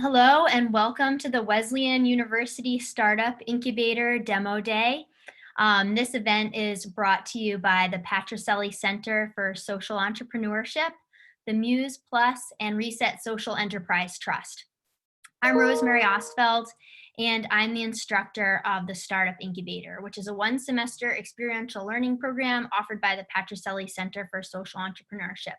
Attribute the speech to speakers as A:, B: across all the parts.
A: Hello and welcome to the Wesleyan University StartUp Incubator Demo Day. This event is brought to you by the Patricelli Center for Social Entrepreneurship, the Muse Plus, and Reset Social Enterprise Trust. I'm Rosemary Ostfeld, and I'm the instructor of the StartUp Incubator, which is a one-semester experiential learning program offered by the Patricelli Center for Social Entrepreneurship.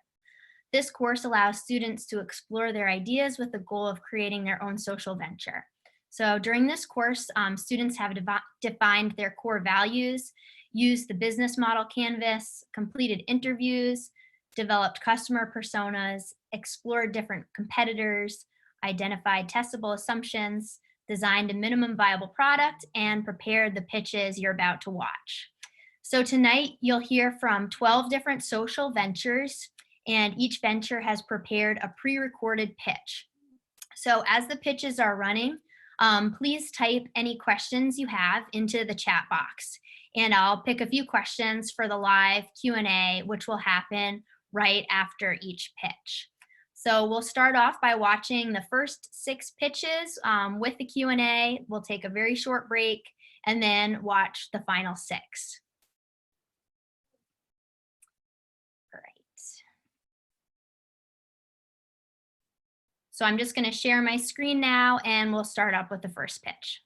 A: This course allows students to explore their ideas with the goal of creating their own social venture. So during this course, students have defined their core values, used the business model canvas, completed interviews, developed customer personas, explored different competitors, identified testable assumptions, designed a minimum viable product, and prepared the pitches you're about to watch. So tonight, you'll hear from 12 different social ventures, and each venture has prepared a pre-recorded pitch. So as the pitches are running, please type any questions you have into the chat box, and I'll pick a few questions for the live Q&A, which will happen right after each pitch. So we'll start off by watching the first 6 pitches with the Q&A. We'll take a very short break and then watch the final 6. So I'm just going to share my screen now, and we'll start up with the first pitch.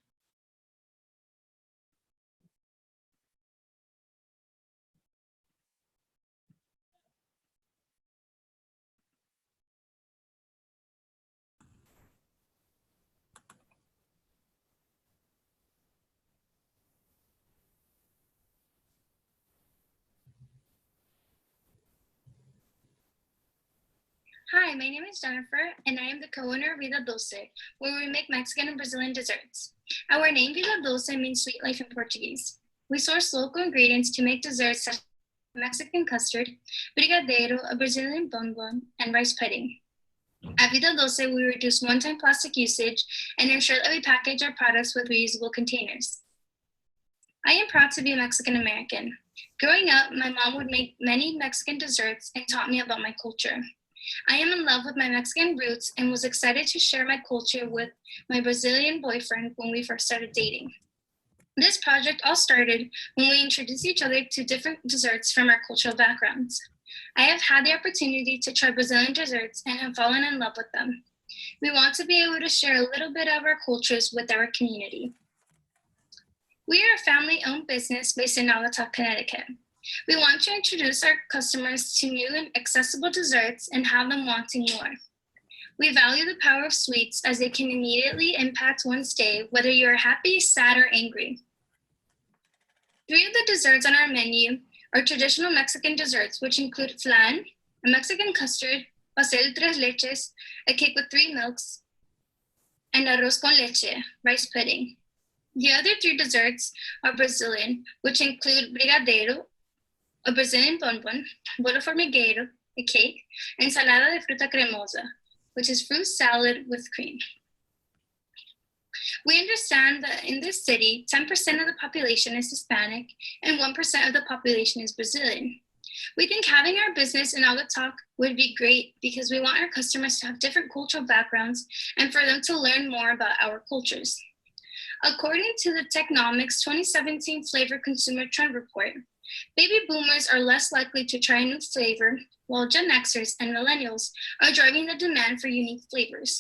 B: Hi, my name is Jennifer, and I am the co-owner of Vida Dulce, where we make Mexican and Brazilian desserts. Our name Vida Dulce means sweet life in Portuguese. We source local ingredients to make desserts such as Mexican custard, brigadeiro, a Brazilian bonbon, and rice pudding. At Vida Dulce, we reduce one-time plastic usage and ensure that we package our products with reusable containers. I am proud to be a Mexican American. Growing up, my mom would make many Mexican desserts and taught me about my culture. I am in love with my Mexican roots and was excited to share my culture with my Brazilian boyfriend when we first started dating. This project all started when we introduced each other to different desserts from our cultural backgrounds. I have had the opportunity to try Brazilian desserts and have fallen in love with them. We want to be able to share a little bit of our cultures with our community. We are a family-owned business based in Naugatuck, Connecticut. We want to introduce our customers to new and accessible desserts and have them wanting more. We value the power of sweets as they can immediately impact one's day, whether you are happy, sad, or angry. 3 of the desserts on our menu are traditional Mexican desserts, which include flan, a Mexican custard, pastel de 3 leches, a cake with 3 milks, and arroz con leche, rice pudding. The other 3 desserts are Brazilian, which include brigadeiro, a Brazilian bonbon, bolo formigueiro, a cake, and ensalada de fruta cremosa, which is fruit salad with cream. We understand that in this city, 10% of the population is Hispanic and 1% of the population is Brazilian. We think having our business in Naugatuck would be great because we want our customers to have different cultural backgrounds and for them to learn more about our cultures. According to the Technomics 2017 Flavor Consumer Trend Report, baby boomers are less likely to try a new flavor, while Gen Xers and millennials are driving the demand for unique flavors.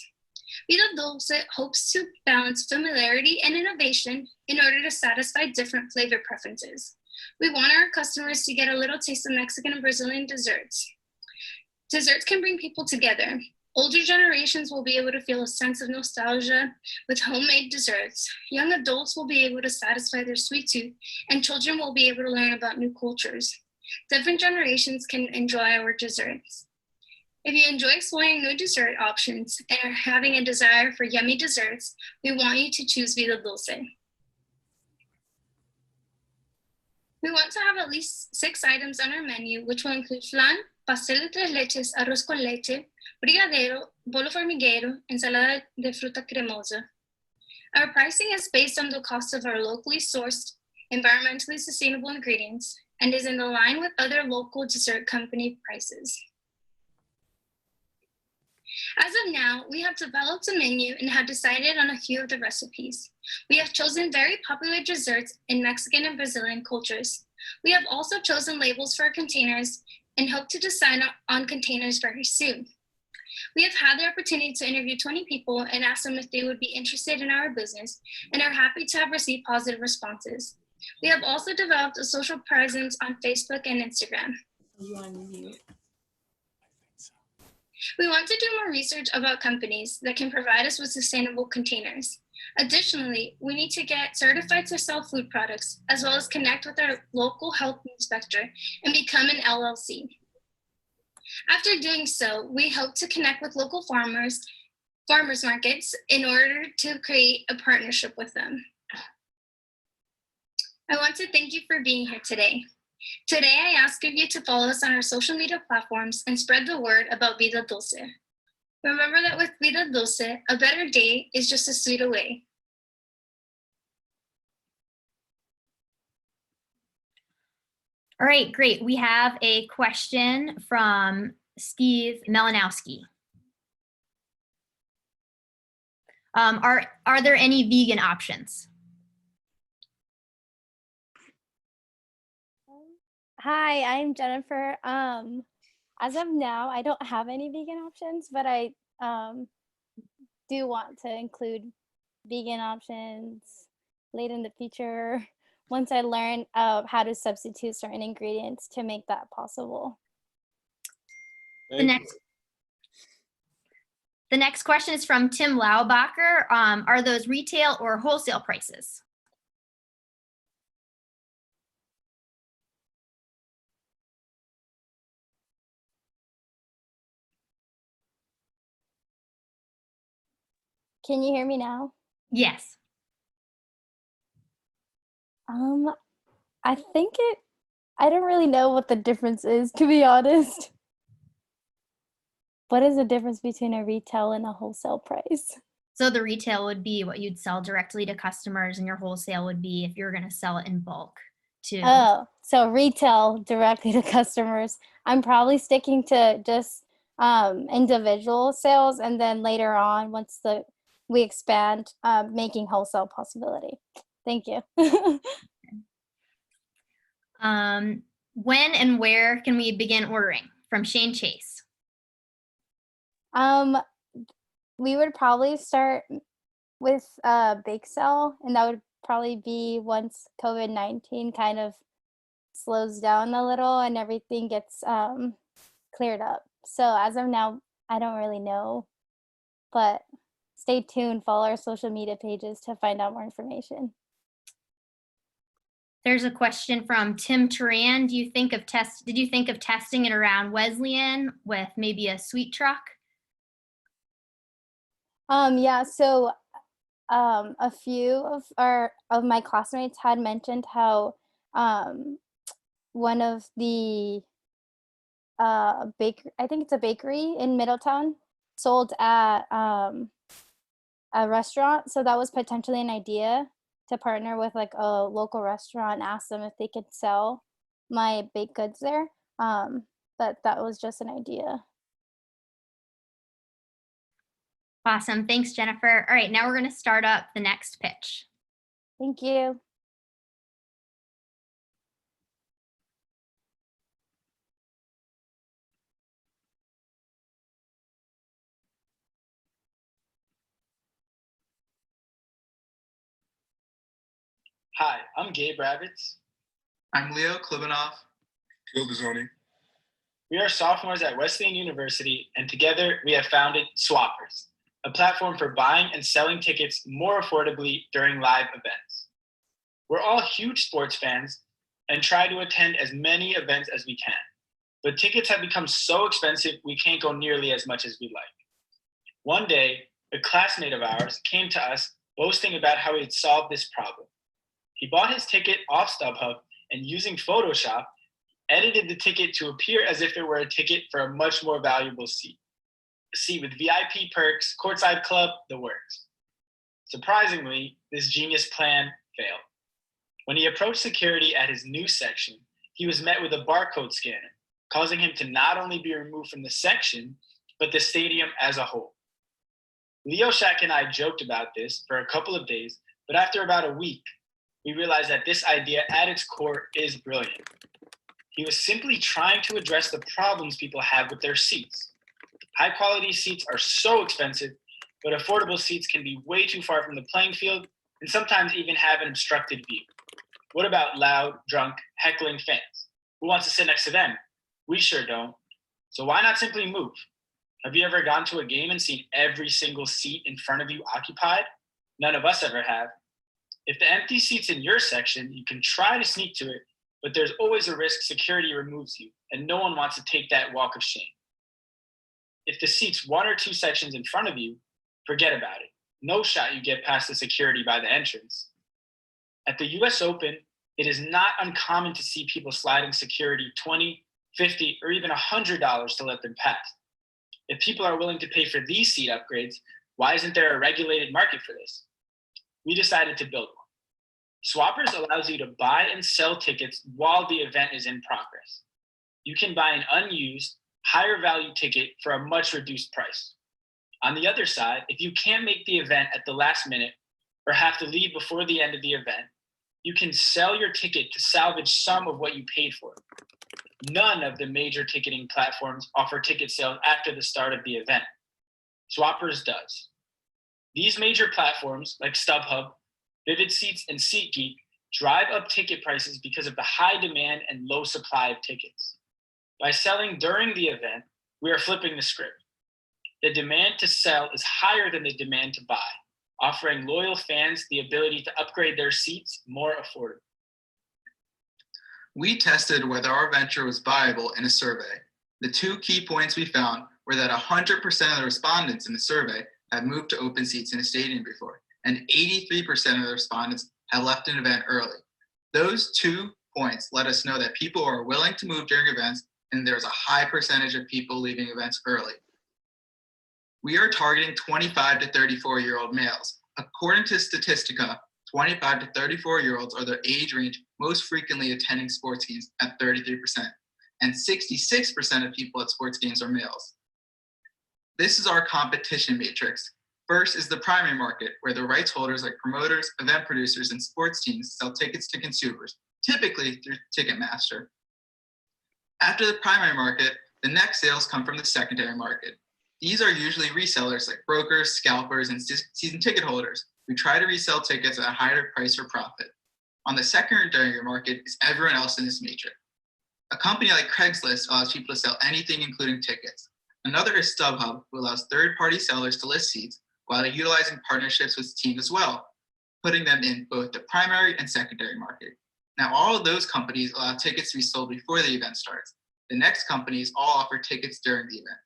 B: Vida Dulce hopes to balance familiarity and innovation in order to satisfy different flavor preferences. We want our customers to get a little taste of Mexican and Brazilian desserts. Desserts can bring people together. Older generations will be able to feel a sense of nostalgia with homemade desserts. Young adults will be able to satisfy their sweet tooth, and children will be able to learn about new cultures. Different generations can enjoy our desserts. If you enjoy exploring new dessert options and are having a desire for yummy desserts, we want you to choose Vida Dulce. We want to have at least 6 items on our menu, which will include flan, pastel de 3 leches, arroz con leche, brigadeiro, bolo formigueiro, ensalada de fruta cremosa. Our pricing is based on the cost of our locally sourced, environmentally sustainable ingredients and is in line with other local dessert company prices. As of now, we have developed a menu and have decided on a few of the recipes. We have chosen very popular desserts in Mexican and Brazilian cultures. We have also chosen labels for our containers and hope to decide on containers very soon. We have had the opportunity to interview 20 people and ask them if they would be interested in our business and are happy to have received positive responses. We have also developed a social presence on Facebook and Instagram. We want to do more research about companies that can provide us with sustainable containers. Additionally, we need to get certified to sell food products, as well as connect with our local health inspector and become an LLC. After doing so, we hope to connect with local farmers markets in order to create a partnership with them. I want to thank you for being here today. Today, I ask of you to follow us on our social media platforms and spread the word about Vida Dulce. Remember that with Vida Dulce, a better day is just a sweet away.
A: All right, great. We have a question from Steve Melanowski. Are there any vegan options?
C: Hi, I'm Jennifer. As of now, I don't have any vegan options, but I do want to include vegan options late in the future once I learn how to substitute certain ingredients to make that possible.
A: The next question is from Tim Laubacher. Are those retail or wholesale prices?
C: Can you hear me now?
A: Yes.
C: I think I don't really know what the difference is, to be honest. What is the difference between a retail and a wholesale price?
A: So the retail would be what you'd sell directly to customers, and your wholesale would be if you're going to sell it in bulk to.
C: Oh, so retail directly to customers. I'm probably sticking to just individual sales, and then later on, once we expand, making wholesale possibility. Thank you.
A: When and where can we begin ordering? From Shane Chase.
C: We would probably start with bake sale, and that would probably be once COVID-19 kind of slows down a little and everything gets cleared up. So as of now, I don't really know, but stay tuned, follow our social media pages to find out more information.
A: There's a question from Tim Turan. Did you think of testing it around Wesleyan with maybe a sweet truck?
C: Yeah, so a few of my classmates had mentioned how one of the I think it's a bakery in Middletown, sold at a restaurant. So that was potentially an idea to partner with like a local restaurant, ask them if they could sell my baked goods there. But that was just an idea.
A: Awesome. Thanks, Jennifer. All right, now we're going to start up the next pitch.
C: Thank you.
D: Hi, I'm Gabe Ravitz.
E: I'm Leo Klibanoff.
F: Phil Bizzoni.
D: We are sophomores at Wesleyan University, and together we have founded Swappers, a platform for buying and selling tickets more affordably during live events. We're all huge sports fans and try to attend as many events as we can, but tickets have become so expensive we can't go nearly as much as we'd like. One day, a classmate of ours came to us boasting about how he had solved this problem. He bought his ticket off StubHub and using Photoshop, edited the ticket to appear as if it were a ticket for a much more valuable seat. A seat with VIP perks, courtside club, the works. Surprisingly, this genius plan failed. When he approached security at his new section, he was met with a barcode scanner, causing him to not only be removed from the section, but the stadium as a whole. Leo, Shaq, and I joked about this for a couple of days, but after about a week, we realized that this idea at its core is brilliant. He was simply trying to address the problems people have with their seats. High quality seats are so expensive, but affordable seats can be way too far from the playing field and sometimes even have an obstructed view. What about loud, drunk, heckling fans? Who wants to sit next to them? We sure don't. So why not simply move? Have you ever gone to a game and seen every single seat in front of you occupied? None of us ever have. If the empty seat's in your section, you can try to sneak to it, but there's always a risk security removes you, and no one wants to take that walk of shame. If the seat's 1 or 2 sections in front of you, forget about it. No shot you get past the security by the entrance. At the US Open, it is not uncommon to see people sliding security $20, $50, or even $100 to let them pass. If people are willing to pay for these seat upgrades, why isn't there a regulated market for this? We decided to build one. Swappers allows you to buy and sell tickets while the event is in progress. You can buy an unused, higher value ticket for a much reduced price. On the other side, if you can't make the event at the last minute or have to leave before the end of the event, you can sell your ticket to salvage some of what you paid for. None of the major ticketing platforms offer ticket sales after the start of the event. Swappers does. These major platforms like StubHub, Vivid Seats, and SeatGeek drive up ticket prices because of the high demand and low supply of tickets. By selling during the event, we are flipping the script. The demand to sell is higher than the demand to buy, offering loyal fans the ability to upgrade their seats more affordably.
E: We tested whether our venture was viable in a survey. The 2 key points we found were that 100% of the respondents in the survey had moved to open seats in a stadium before, and 83% of the respondents had left an event early. Those 2 points let us know that people are willing to move during events, and there's a high percentage of people leaving events early. We are targeting 25 to 34-year-old males. According to Statistica, 25 to 34-year-olds are the age range most frequently attending sports games at 33%, and 66% of people at sports games are males. This is our competition matrix. First is the primary market, where the rights holders like promoters, event producers, and sports teams sell tickets to consumers, typically through Ticketmaster. After the primary market, the next sales come from the secondary market. These are usually resellers like brokers, scalpers, and season ticket holders who try to resell tickets at a higher price or profit. On the secondary market is everyone else in this matrix. A company like Craigslist allows people to sell anything, including tickets. Another is StubHub, who allows third-party sellers to list seats while utilizing partnerships with teams as well, putting them in both the primary and secondary market. Now, all of those companies allow tickets to be sold before the event starts. The next companies all offer tickets during the event.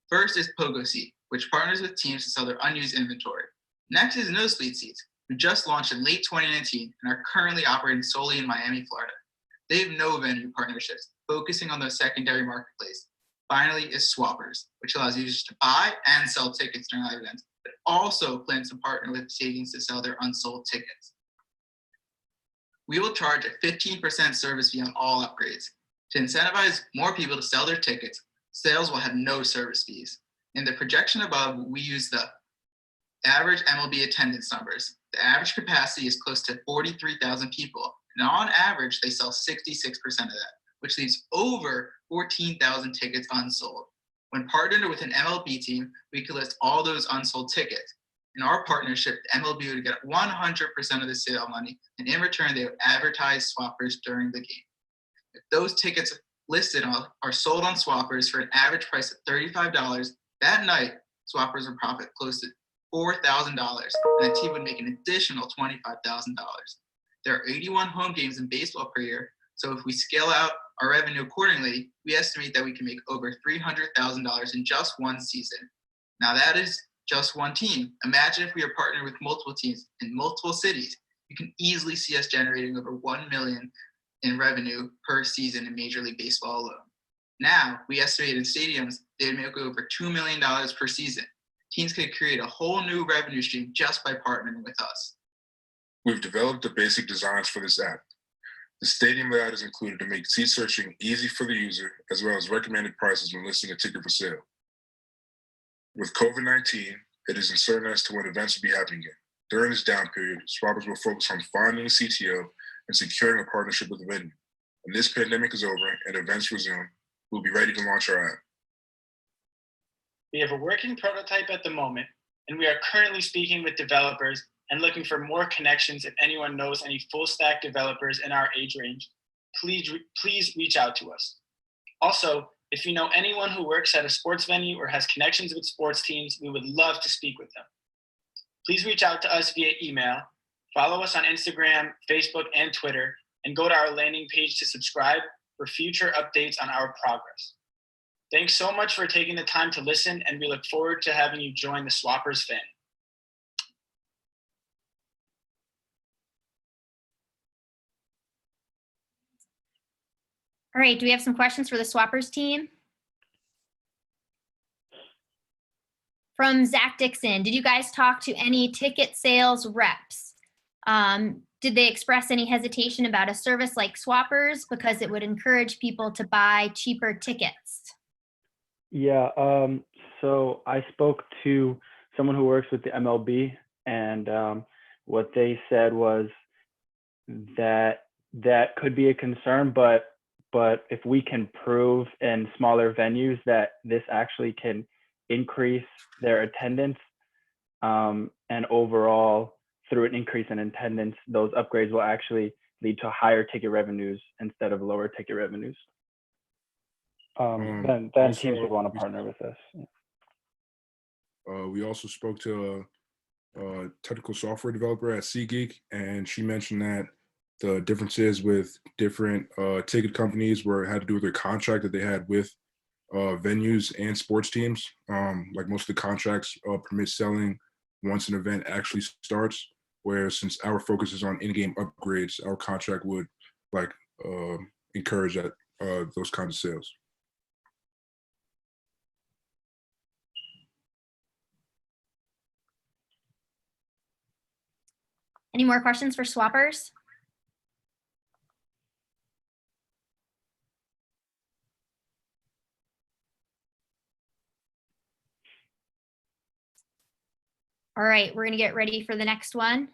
E: First is PogoSeat, which partners with teams to sell their unused inventory. Next is Nosebleed Seats, who just launched in late 2019 and are currently operating solely in Miami, Florida. They have no venue partnerships, focusing on the secondary marketplace. Finally is Swappers, which allows users to buy and sell tickets during live events, but also plans to partner with stadiums to sell their unsold tickets. We will charge a 15% service fee on all upgrades. To incentivize more people to sell their tickets, sales will have no service fees. In the projection above, we use the average MLB attendance numbers. The average capacity is close to 43,000 people, and on average, they sell 66% of that, which leaves over 14,000 tickets unsold. When partnered with an MLB team, we could list all those unsold tickets. In our partnership, the MLB would get 100% of the sale money, and in return, they would advertise Swappers during the game. If those tickets listed are sold on Swappers for an average price of $35, that night, Swappers would profit close to $4,000, and the team would make an additional $25,000. There are 81 home games in baseball per year, so if we scale out our revenue accordingly, we estimate that we can make over $300,000 in just one season. Now that is just one team. Imagine if we are partnered with multiple teams in multiple cities. You can easily see us generating over $1 million in revenue per season in Major League Baseball alone. Now, we estimate in stadiums, they would make over $2 million per season. Teams could create a whole new revenue stream just by partnering with us.
F: We've developed the basic designs for this app. The stadium layout is included to make seat searching easy for the user, as well as recommended prices when listing a ticket for sale. With COVID-19, it is uncertain as to when events will be happening again. During this down period, swappers will focus on finding a CTO and securing a partnership with the venue. When this pandemic is over and events resume, we'll be ready to launch our app.
D: We have a working prototype at the moment, and we are currently speaking with developers and looking for more connections. If anyone knows any full stack developers in our age range, please reach out to us. Also, if you know anyone who works at a sports venue or has connections with sports teams, we would love to speak with them. Please reach out to us via email, follow us on Instagram, Facebook, and Twitter, and go to our landing page to subscribe for future updates on our progress. Thanks so much for taking the time to listen, and we look forward to having you join the Swappers family.
A: All right, do we have some questions for the Swappers team? From Zach Dixon, did you guys talk to any ticket sales reps? Did they express any hesitation about a service like Swappers because it would encourage people to buy cheaper tickets?
G: Yeah, so I spoke to someone who works with the MLB, and what they said was that that could be a concern, but if we can prove in smaller venues that this actually can increase their attendance, and overall through an increase in attendance, those upgrades will actually lead to higher ticket revenues instead of lower ticket revenues. Then
F: also,
G: teams would want to partner with us.
F: We also spoke to a technical software developer at SeatGeek, and she mentioned that the differences with different ticket companies were had to do with their contract that they had with venues and sports teams. Like most of the contracts permit selling once an event actually starts, whereas since our focus is on in-game upgrades, our contract would encourage that those kinds of sales.
A: Any more questions for Swappers? All right, we're gonna get ready for the next one.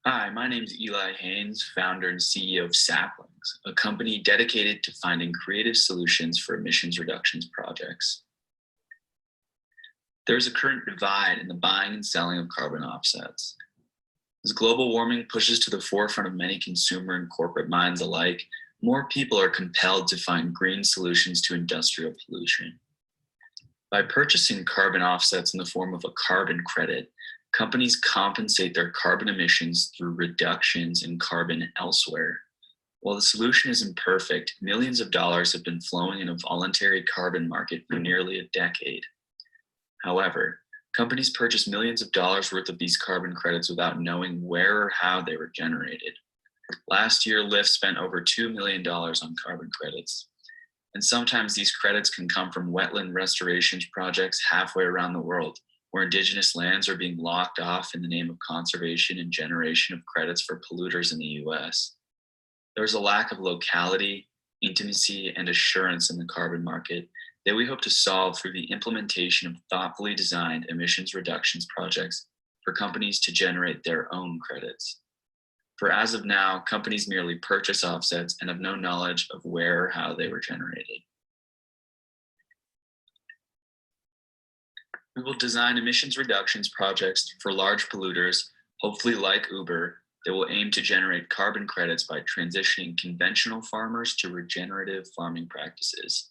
H: Hi, my name is Eli Haynes, founder and CEO of Saplings, a company dedicated to finding creative solutions for emissions reductions projects. There is a current divide in the buying and selling of carbon offsets. As global warming pushes to the forefront of many consumer and corporate minds alike, more people are compelled to find green solutions to industrial pollution. By purchasing carbon offsets in the form of a carbon credit, companies compensate their carbon emissions through reductions in carbon elsewhere. While the solution is imperfect, millions of dollars have been flowing in a voluntary carbon market for nearly a decade. However, companies purchase millions of dollars worth of these carbon credits without knowing where or how they were generated. Last year, Lyft spent over $2 million on carbon credits. And sometimes these credits can come from wetland restoration projects halfway around the world, where indigenous lands are being locked off in the name of conservation and generation of credits for polluters in the US. There's a lack of locality, intimacy, and assurance in the carbon market that we hope to solve through the implementation of thoughtfully designed emissions reductions projects for companies to generate their own credits. For as of now, companies merely purchase offsets and have no knowledge of where or how they were generated. We will design emissions reductions projects for large polluters, hopefully like Uber, that will aim to generate carbon credits by transitioning conventional farmers to regenerative farming practices.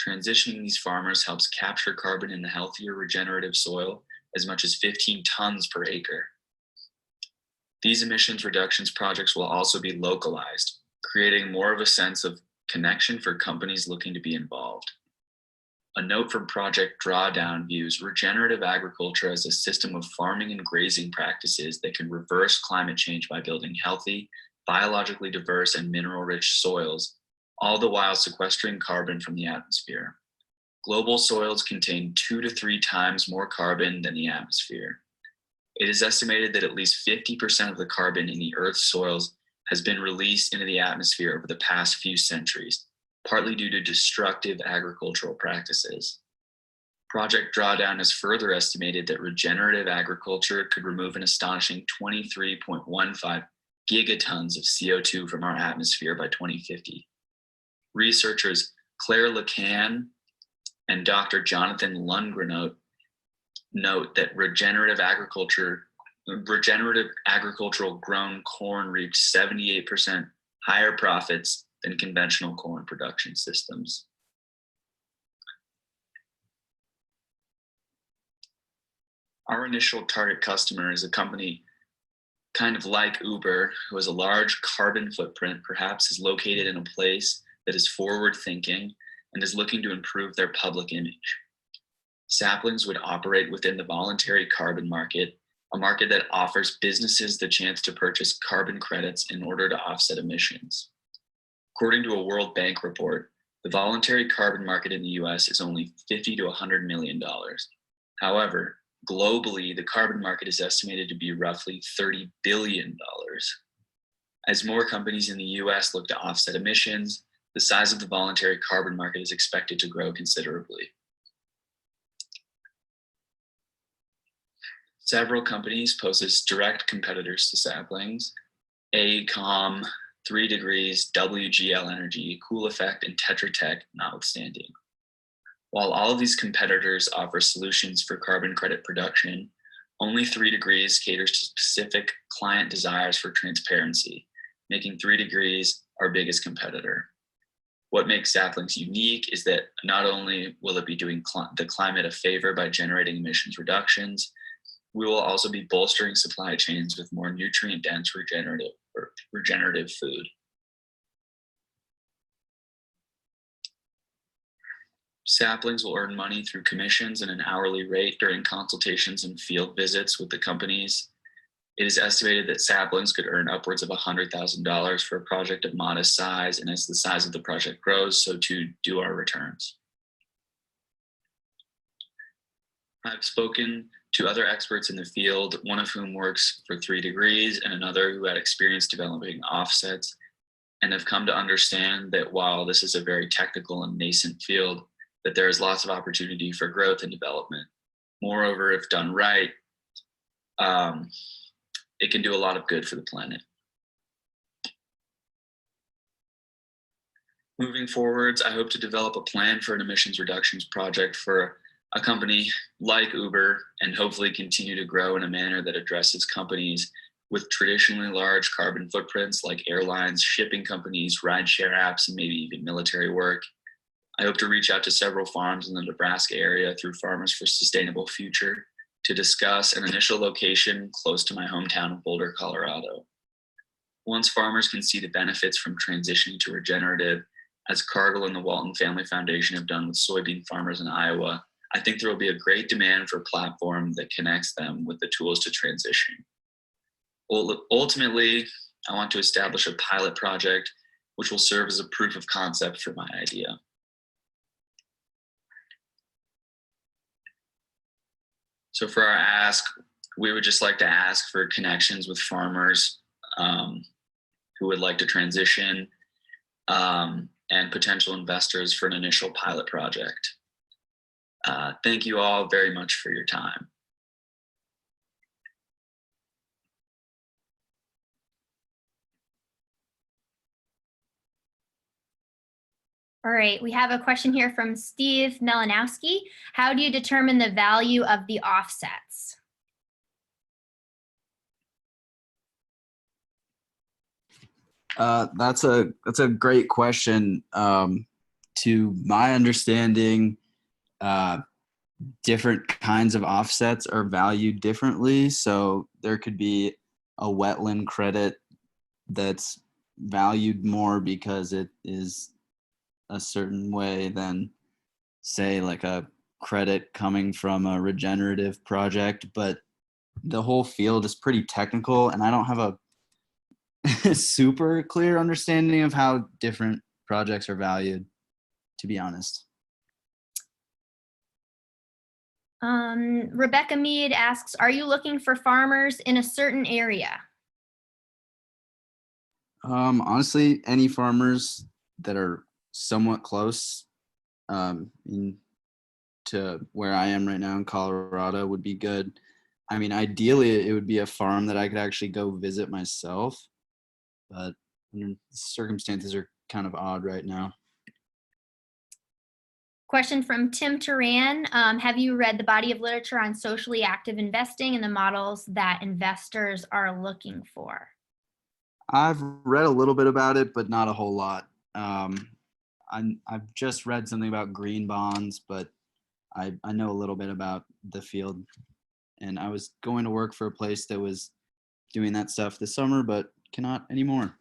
H: Transitioning these farmers helps capture carbon in the healthier regenerative soil as much as 15 tons per acre. These emissions reductions projects will also be localized, creating more of a sense of connection for companies looking to be involved. A note from Project Drawdown views regenerative agriculture as a system of farming and grazing practices that can reverse climate change by building healthy, biologically diverse, and mineral-rich soils, all the while sequestering carbon from the atmosphere. Global soils contain 2 to 3 times more carbon than the atmosphere. It is estimated that at least 50% of the carbon in the Earth's soils has been released into the atmosphere over the past few centuries, partly due to destructive agricultural practices. Project Drawdown has further estimated that regenerative agriculture could remove an astonishing 23.15 gigatons of CO2 from our atmosphere by 2050. Researchers Claire Lacan and Dr. Jonathan Lundgren note that regenerative agricultural grown corn reached 78% higher profits than conventional corn production systems. Our initial target customer is a company kind of like Uber, who has a large carbon footprint, perhaps is located in a place that is forward thinking and is looking to improve their public image. Saplings would operate within the voluntary carbon market, a market that offers businesses the chance to purchase carbon credits in order to offset emissions. According to a World Bank report, the voluntary carbon market in the US is only $50 to $100 million. However, globally, the carbon market is estimated to be roughly $30 billion. As more companies in the US look to offset emissions, the size of the voluntary carbon market is expected to grow considerably. Several companies pose as direct competitors to saplings: AECOM, 3 Degrees, WGL Energy, Cool Effect, and Tetra Tech notwithstanding. While all of these competitors offer solutions for carbon credit production, only 3 Degrees caters to specific client desires for transparency, making 3 Degrees our biggest competitor. What makes saplings unique is that not only will it be doing the climate a favor by generating emissions reductions, we will also be bolstering supply chains with more nutrient-dense regenerative food. Saplings will earn money through commissions and an hourly rate during consultations and field visits with the companies. It is estimated that saplings could earn upwards of $100,000 for a project of modest size, and as the size of the project grows, so too do our returns. I've spoken to other experts in the field, one of whom works for 3 Degrees and another who had experience developing offsets, and have come to understand that while this is a very technical and nascent field, that there is lots of opportunity for growth and development. Moreover, if done right, it can do a lot of good for the planet. Moving forwards, I hope to develop a plan for an emissions reductions project for a company like Uber, and hopefully continue to grow in a manner that addresses companies with traditionally large carbon footprints like airlines, shipping companies, rideshare apps, and maybe even military work. I hope to reach out to several farms in the Nebraska area through Farmers for Sustainable Future to discuss an initial location close to my hometown of Boulder, Colorado. Once farmers can see the benefits from transitioning to regenerative, as Cargill and the Walton Family Foundation have done with soybean farmers in Iowa, I think there will be a great demand for a platform that connects them with the tools to transition. Ultimately, I want to establish a pilot project which will serve as a proof of concept for my idea. So for our ask, we would just like to ask for connections with farmers who would like to transition and potential investors for an initial pilot project. Thank you all very much for your time.
A: All right, we have a question here from Steve Melanowski. How do you determine the value of the offsets?
I: That's a great question. To my understanding, different kinds of offsets are valued differently. So there could be a wetland credit that's valued more because it is a certain way than, say, like a credit coming from a regenerative project. But the whole field is pretty technical, and I don't have a super clear understanding of how different projects are valued, to be honest.
A: Rebecca Mead asks, are you looking for farmers in a certain area?
I: Honestly, any farmers that are somewhat close to where I am right now in Colorado would be good. I mean, ideally, it would be a farm that I could actually go visit myself, but circumstances are kind of odd right now.
A: Question from Tim Turan. Have you read the body of literature on socially active investing and the models that investors are looking for?
I: I've read a little bit about it, but not a whole lot. I've just read something about green bonds, but I know a little bit about the field. And I was going to work for a place that was doing that stuff this summer, but cannot anymore.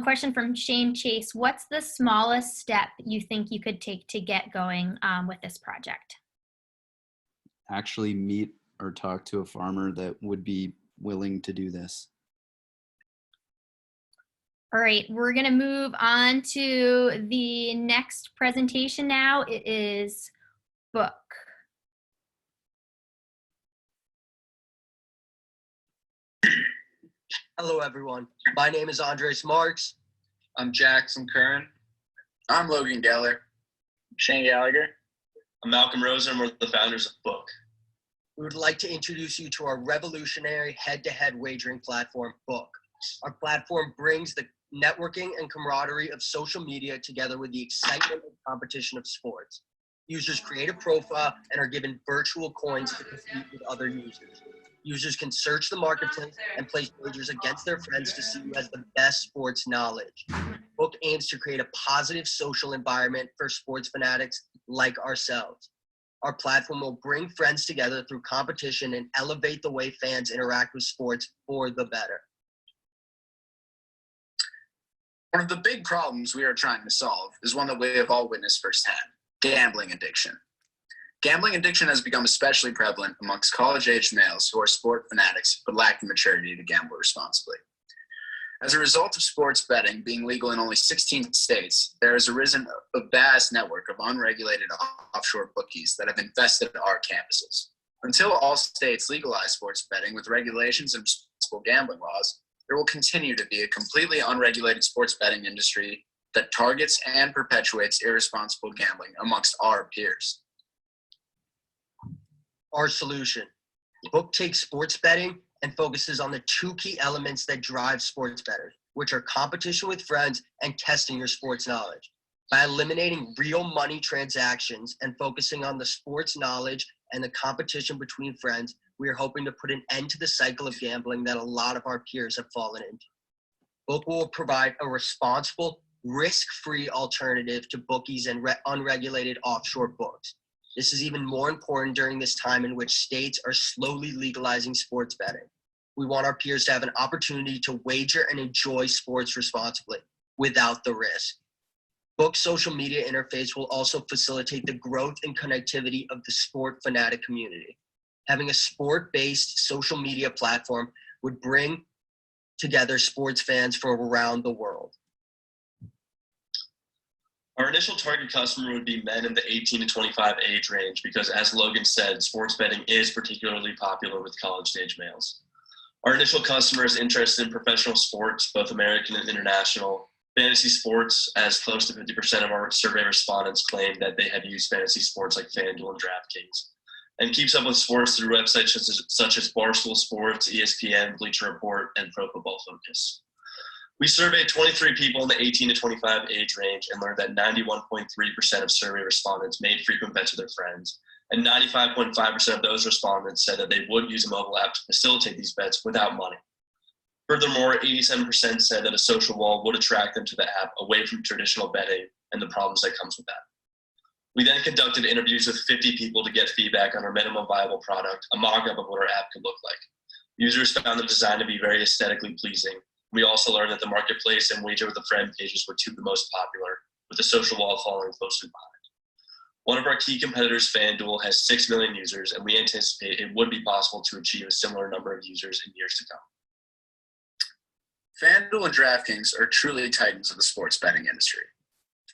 A: Question from Shane Chase. What's the smallest step you think you could take to get going with this project?
I: Actually meet or talk to a farmer that would be willing to do this.
A: All right, we're going to move on to the next presentation now. It is book.
J: Hello, everyone. My name is Andres Marks.
E: I'm Jackson Curran. I'm Logan Geller.
D: Shane Gallagher. I'm Malcolm Rosen, and we're the founders of Book.
J: We would like to introduce you to our revolutionary head-to-head wagering platform, Book. Our platform brings the networking and camaraderie of social media together with the excitement and competition of sports. Users create a profile and are given virtual coins to compete with other users. Users can search the marketplace and place wagers against their friends to see who has the best sports knowledge. Book aims to create a positive social environment for sports fanatics like ourselves. Our platform will bring friends together through competition and elevate the way fans interact with sports for the better.
E: One of the big problems we are trying to solve is one that we have all witnessed firsthand: gambling addiction. Gambling addiction has become especially prevalent amongst college-aged males who are sport fanatics but lack the maturity to gamble responsibly. As a result of sports betting being legal in only 16 states, there has arisen a vast network of unregulated offshore bookies that have infested our campuses. Until all states legalize sports betting with regulations and responsible gambling laws, there will continue to be a completely unregulated sports betting industry that targets and perpetuates irresponsible gambling amongst our peers.
J: Our solution: Book takes sports betting and focuses on the two key elements that drive sports bettors, which are competition with friends and testing your sports knowledge. By eliminating real money transactions and focusing on the sports knowledge and the competition between friends, we are hoping to put an end to the cycle of gambling that a lot of our peers have fallen into. Book will provide a responsible, risk-free alternative to bookies and unregulated offshore books. This is even more important during this time in which states are slowly legalizing sports betting. We want our peers to have an opportunity to wager and enjoy sports responsibly without the risk. Book's social media interface will also facilitate the growth and connectivity of the sport fanatic community. Having a sport-based social media platform would bring together sports fans from around the world.
D: Our initial target customer would be men in the 18 to 25 age range because, as Logan said, sports betting is particularly popular with college-age males. Our initial customer is interested in professional sports, both American and international. Fantasy sports, as close to 50% of our survey respondents claim that they have used fantasy sports like FanDuel and DraftKings, and keeps up with sports through websites such as Barstool Sports, ESPN, Bleacher Report, and Pro Football Focus. We surveyed 23 people in the 18 to 25 age range and learned that 91.3% of survey respondents made frequent bets with their friends, and 95.5% of those respondents said that they would use a mobile app to facilitate these bets without money. Furthermore, 87% said that a social wall would attract them to the app away from traditional betting and the problems that comes with that. We then conducted interviews with 50 people to get feedback on our minimum viable product, a mock-up of what our app could look like. Users found the design to be very aesthetically pleasing. We also learned that the marketplace and wager with a friend pages were two of the most popular, with the social wall following closely behind. One of our key competitors, FanDuel, has 6 million users, and we anticipate it would be possible to achieve a similar number of users in years to come.
E: FanDuel and DraftKings are truly titans of the sports betting industry,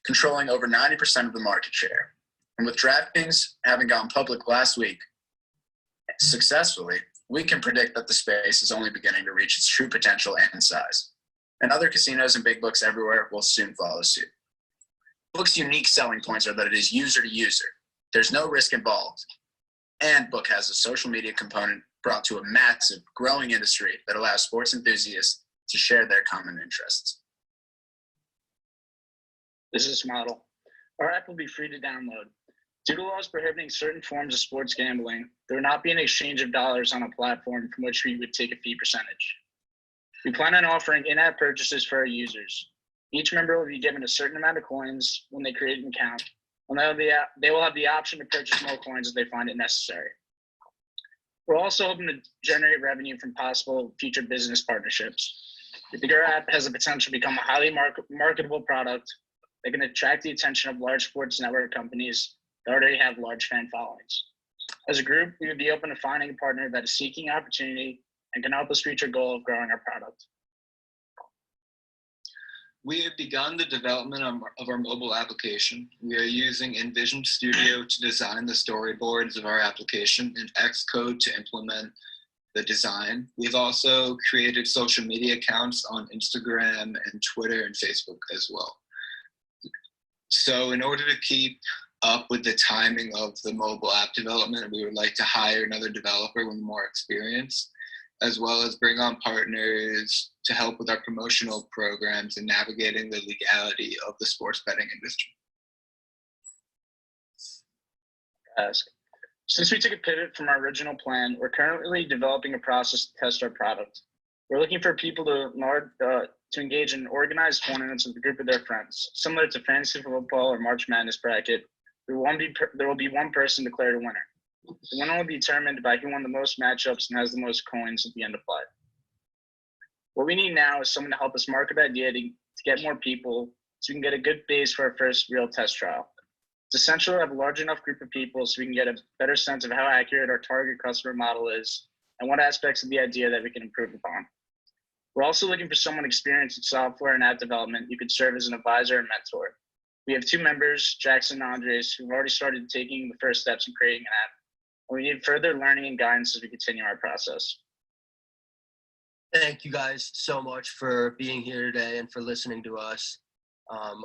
E: controlling over 90% of the market share.
K: And with DraftKings having gone public last week successfully, we can predict that the space is only beginning to reach its true potential and size. And other casinos and big books everywhere will soon follow suit. Book's unique selling points are that it is user to user. There's no risk involved. And Book has a social media component brought to a massive, growing industry that allows sports enthusiasts to share their common interests.
L: Business model. Our app will be free to download. Due to laws prohibiting certain forms of sports gambling, there will not be an exchange of dollars on a platform from which we would take a fee percentage. We plan on offering in-app purchases for our users. Each member will be given a certain amount of coins when they create an account, and they will have the option to purchase more coins if they find it necessary. We're also hoping to generate revenue from possible future business partnerships. We think our app has the potential to become a highly marketable product that can attract the attention of large sports network companies that already have large fan followings. As a group, we would be open to finding a partner that is seeking opportunity and can help us reach our goal of growing our product.
M: We have begun the development of our mobile application. We are using InVision Studio to design the storyboards of our application and Xcode to implement the design. We've also created social media accounts on Instagram and Twitter and Facebook as well. So in order to keep up with the timing of the mobile app development, we would like to hire another developer with more experience, as well as bring on partners to help with our promotional programs and navigating the legality of the sports betting industry.
L: Since we took a pivot from our original plan, we're currently developing a process to test our product. We're looking for people to engage in organized tournaments with a group of their friends, similar to fantasy football or March Madness bracket. There will be one person declared a winner. The winner will be determined by who won the most matchups and has the most coins at the end of play. What we need now is someone to help us market the idea to get more people so we can get a good base for our first real test trial. It's essential to have a large enough group of people so we can get a better sense of how accurate our target customer model is and what aspects of the idea that we can improve upon. We're also looking for someone experienced in software and app development who could serve as an advisor and mentor. We have two members, Jackson and Andres, who've already started taking the first steps in creating an app. And we need further learning and guidance as we continue our process.
J: Thank you guys so much for being here today and for listening to us.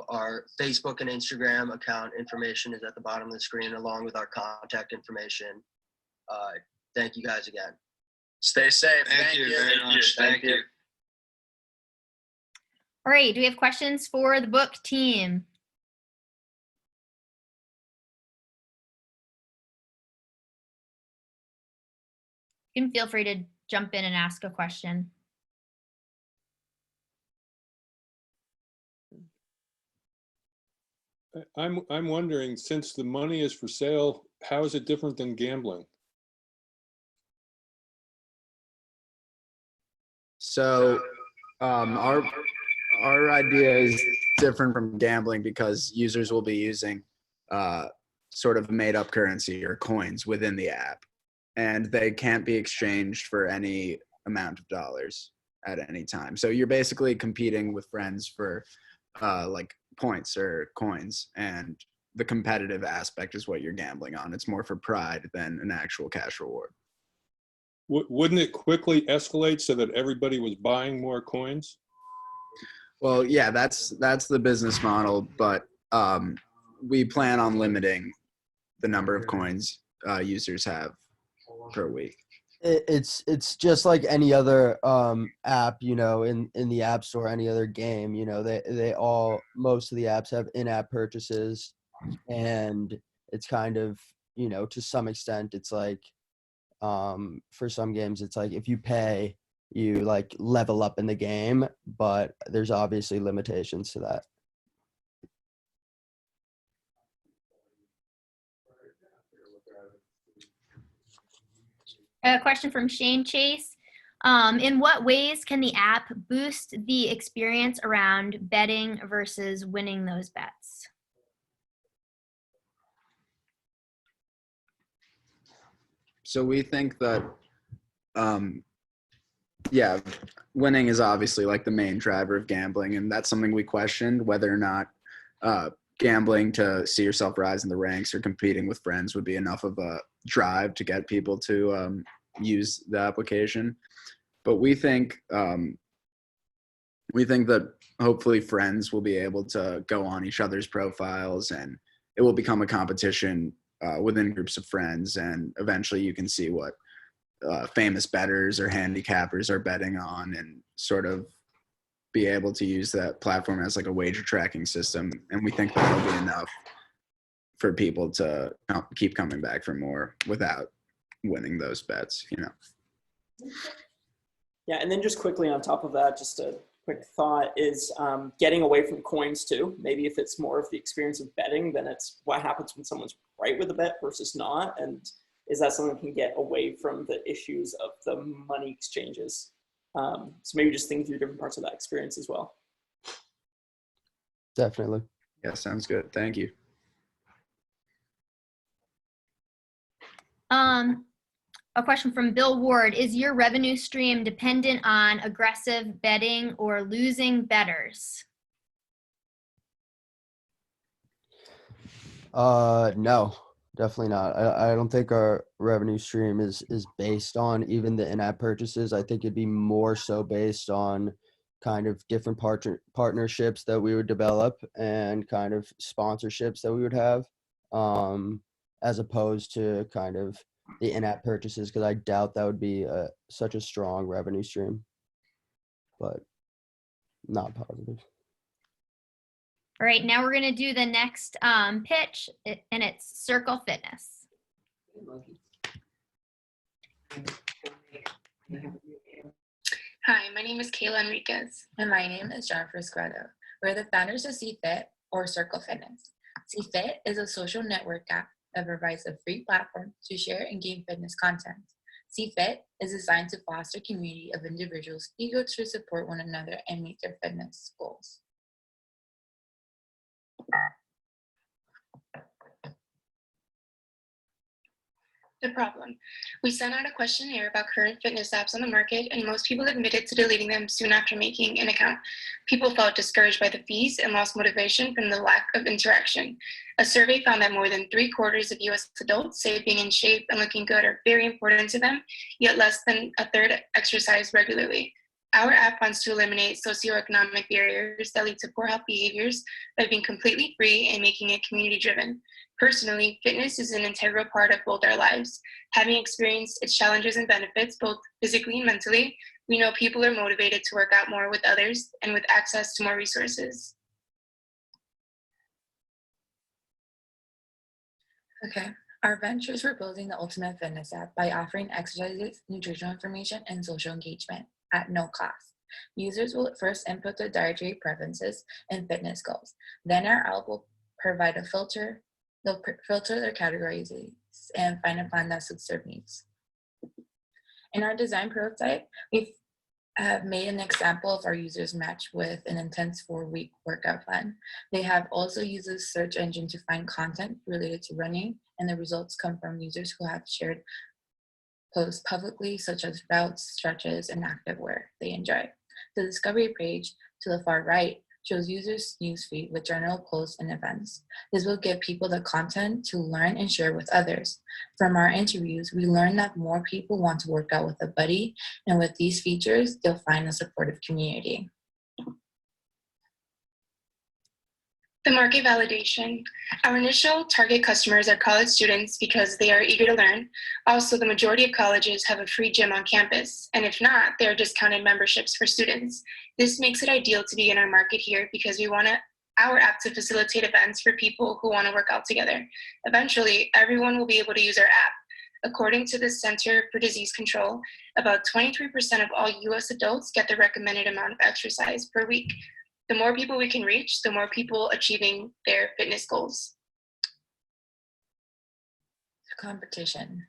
J: Our Facebook and Instagram account information is at the bottom of the screen, along with our contact information. Thank you guys again.
K: Stay safe.
M: Thank you very much. Thank you.
A: All right, do we have questions for the book team? You can feel free to jump in and ask a question.
N: I'm wondering, since the money is for sale, how is it different than gambling?
I: So our idea is different from gambling because users will be using sort of made up currency or coins within the app, and they can't be exchanged for any amount of dollars at any time. So you're basically competing with friends for like points or coins, and the competitive aspect is what you're gambling on. It's more for pride than an actual cash reward.
N: Wouldn't it quickly escalate so that everybody was buying more coins?
I: Well, yeah, that's the business model, but we plan on limiting the number of coins users have per week.
O: It's just like any other app, you know, in the App Store, any other game, you know, they all, most of the apps have in-app purchases, and it's kind of, you know, to some extent, it's like, for some games, it's like if you pay, you like level up in the game, but there's obviously limitations to that.
A: A question from Shane Chase. In what ways can the app boost the experience around betting versus winning those bets?
I: So we think that, yeah, winning is obviously like the main driver of gambling, and that's something we questioned, whether or not
K: gambling to see yourself rise in the ranks or competing with friends would be enough of a drive to get people to use the application. But we think that hopefully friends will be able to go on each other's profiles, and it will become a competition within groups of friends, and eventually you can see what famous bettors or handicappers are betting on, and sort of be able to use that platform as like a wager tracking system. And we think that will be enough for people to keep coming back for more without winning those bets, you know.
P: Yeah, and then just quickly on top of that, just a quick thought is getting away from coins too. Maybe if it's more of the experience of betting, then it's what happens when someone's right with the bet versus not. And is that something that can get away from the issues of the money exchanges? So maybe just think through different parts of that experience as well.
O: Definitely.
K: Yeah, sounds good. Thank you.
A: A question from Bill Ward. Is your revenue stream dependent on aggressive betting or losing bettors?
O: No, definitely not. I don't think our revenue stream is based on even the in-app purchases. I think it'd be more so based on kind of different partnerships that we would develop and kind of sponsorships that we would have, as opposed to kind of the in-app purchases, because I doubt that would be such a strong revenue stream, but not positive.
A: All right, now we're going to do the next pitch, and it's Circle Fitness.
Q: Hi, my name is Kayla Enriquez. And my name is Jennifer Esquedo. We're the founders of CFit, or Circle Fitness. CFit is a social network app that provides a free platform to share and gain fitness content. CFit is designed to foster a community of individuals eager to support one another and meet their fitness goals. The problem. We sent out a questionnaire about current fitness apps on the market, and most people admitted to deleting them soon after making an account. People felt discouraged by the fees and lost motivation from the lack of interaction. A survey found that more than 3/4 of US adults say being in shape and looking good are very important to them, yet less than a third exercise regularly. Our app wants to eliminate socioeconomic barriers that lead to poor health behaviors by being completely free and making it community-driven. Personally, fitness is an integral part of both our lives. Having experienced its challenges and benefits, both physically and mentally, we know people are motivated to work out more with others and with access to more resources. Okay, our ventures were building the ultimate fitness app by offering exercises, nutritional information, and social engagement at no cost. Users will first input their dietary preferences and fitness goals. Then our app will provide a filter. They'll filter their categories and find a plan that suits their needs. In our design prototype, we have made an example of our users match with an intense 4-week workout plan. They have also used the search engine to find content related to running, and the results come from users who have shared posts publicly, such as routes, stretches, and activewear they enjoy. The discovery page to the far right shows users' newsfeed with general posts and events. This will give people the content to learn and share with others. From our interviews, we learned that more people want to work out with a buddy, and with these features, they'll find a supportive community. The market validation. Our initial target customers are college students because they are eager to learn. Also, the majority of colleges have a free gym on campus, and if not, there are discounted memberships for students. This makes it ideal to be in our market here because we want our app to facilitate events for people who want to work out together. Eventually, everyone will be able to use our app. According to the Center for Disease Control, about 23% of all US adults get the recommended amount of exercise per week. The more people we can reach, the more people achieving their fitness goals. Competition.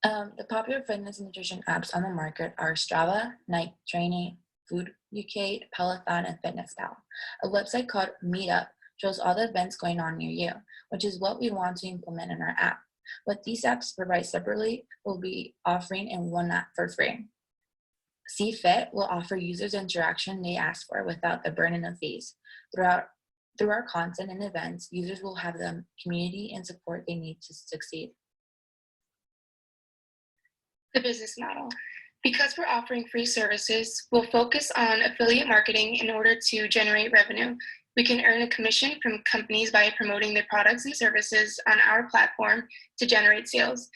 Q: The popular fitness and nutrition apps on the market are Strava, Nike Training, Food UK, Peloton, and FitnessPal. A website called Meetup shows all the events going on near you, which is what we want to implement in our app. What these apps provide separately, we'll be offering in one app for free. CFit will offer users interaction they ask for without the burden of fees. Throughout Through our content and events, users will have the community and support they need to succeed.
B: The business model. Because we're offering free services, we'll focus on affiliate marketing in order to generate revenue. We can earn a commission from companies by promoting their products and services on our platform to generate sales.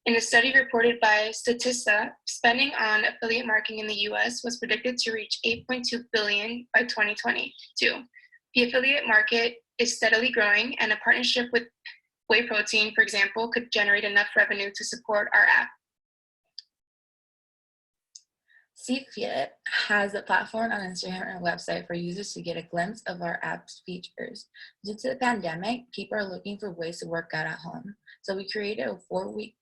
B: In a study reported by Statista, spending on affiliate marketing in the US was predicted to reach $8.2 billion by 2022. The affiliate market is steadily growing, and a partnership with whey protein, for example, could generate enough revenue to support our app.
Q: CFIT has a platform on Instagram and website for users to get a glimpse of our app's features. Due to the pandemic, people are looking for ways to work out at home. So we created a 4-week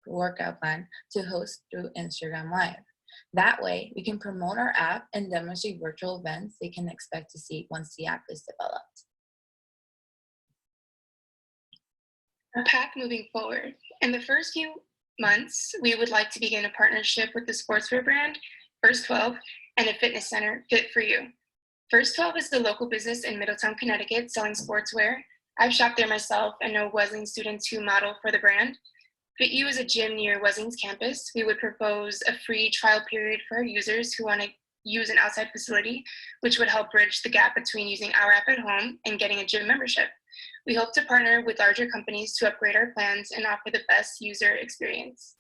Q: workout plan to host through Instagram Live. That way, we can promote our app and demonstrate virtual events they can expect to see once the app is developed.
B: Our path moving forward. In the first few months, we would like to begin a partnership with the sportswear brand First 12 and a fitness center, Fit for You. First 12 is the local business in Middletown, Connecticut, selling sportswear. I've shopped there myself and know Wesleyan students who model for the brand. Fit You is a gym near Wesleyan's campus. We would propose a free trial period for our users who want to use an outside facility, which would help bridge the gap between using our app at home and getting a gym membership. We hope to partner with larger companies to upgrade our plans and offer the best user experience.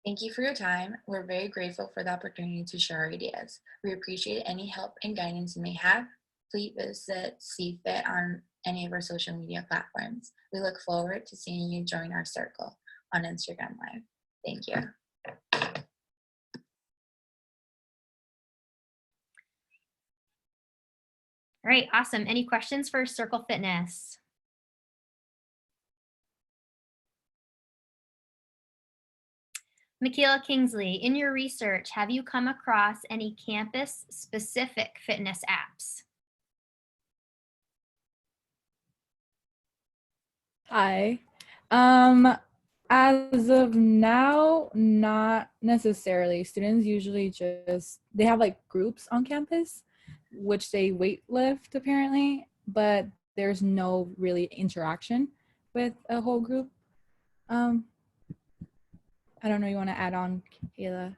Q: Thank you for your time. We're very grateful for the opportunity to share our ideas. We appreciate any help and guidance you may have. Please visit CFIT on any of our social media platforms. We look forward to seeing you join our circle on Instagram Live. Thank you.
A: All right, awesome. Any questions for Circle Fitness? Michaela Kingsley, in your research, have you come across any campus-specific fitness apps?
R: Hi. As of now, not necessarily. Students usually they have like groups on campus, which they weight lift apparently, but there's no really interaction with a whole group. I don't know, you want to add on, Kayla?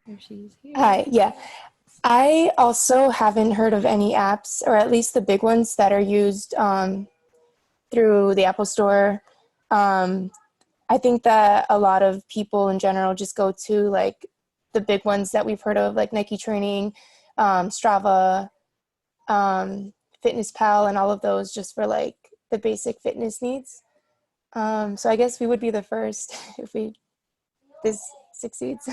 R: There she's here.
S: Hi, yeah. I also haven't heard of any apps, or at least the big ones that are used through the Apple Store. I think that a lot of people in general just go to like the big ones that we've heard of, like Nike Training, Strava, Fitness Pal, and all of those just for like the basic fitness needs. So I guess we would be the first if this succeeds.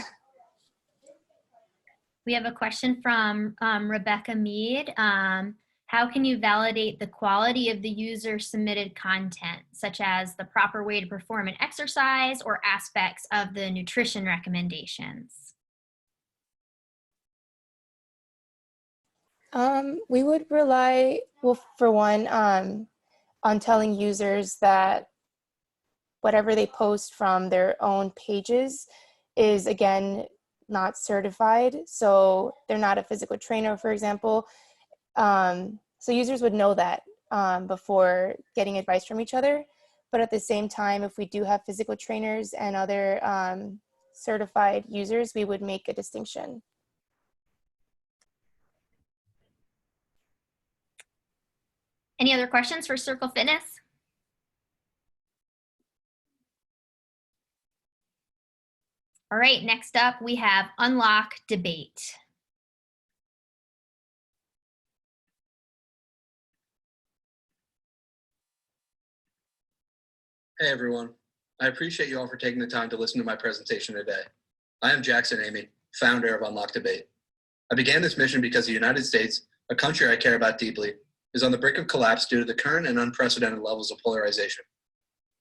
A: We have a question from Rebecca Mead. How can you validate the quality of the user submitted content, such as the proper way to perform an exercise or aspects of the nutrition recommendations?
S: We would rely, well, for one, on telling users that whatever they post from their own pages is, again, not certified. So they're not a physical trainer, for example. So users would know that before getting advice from each other. But at the same time, if we do have physical trainers and other certified users, we would make a distinction.
A: Any other questions for Circle Fitness? All right, next up we have Unlock Debate.
T: Hey everyone, I appreciate you all for taking the time to listen to my presentation today. I am Jackson Amy, founder of Unlock Debate. I began this mission because the United States, a country I care about deeply, is on the brink of collapse due to the current and unprecedented levels of polarization.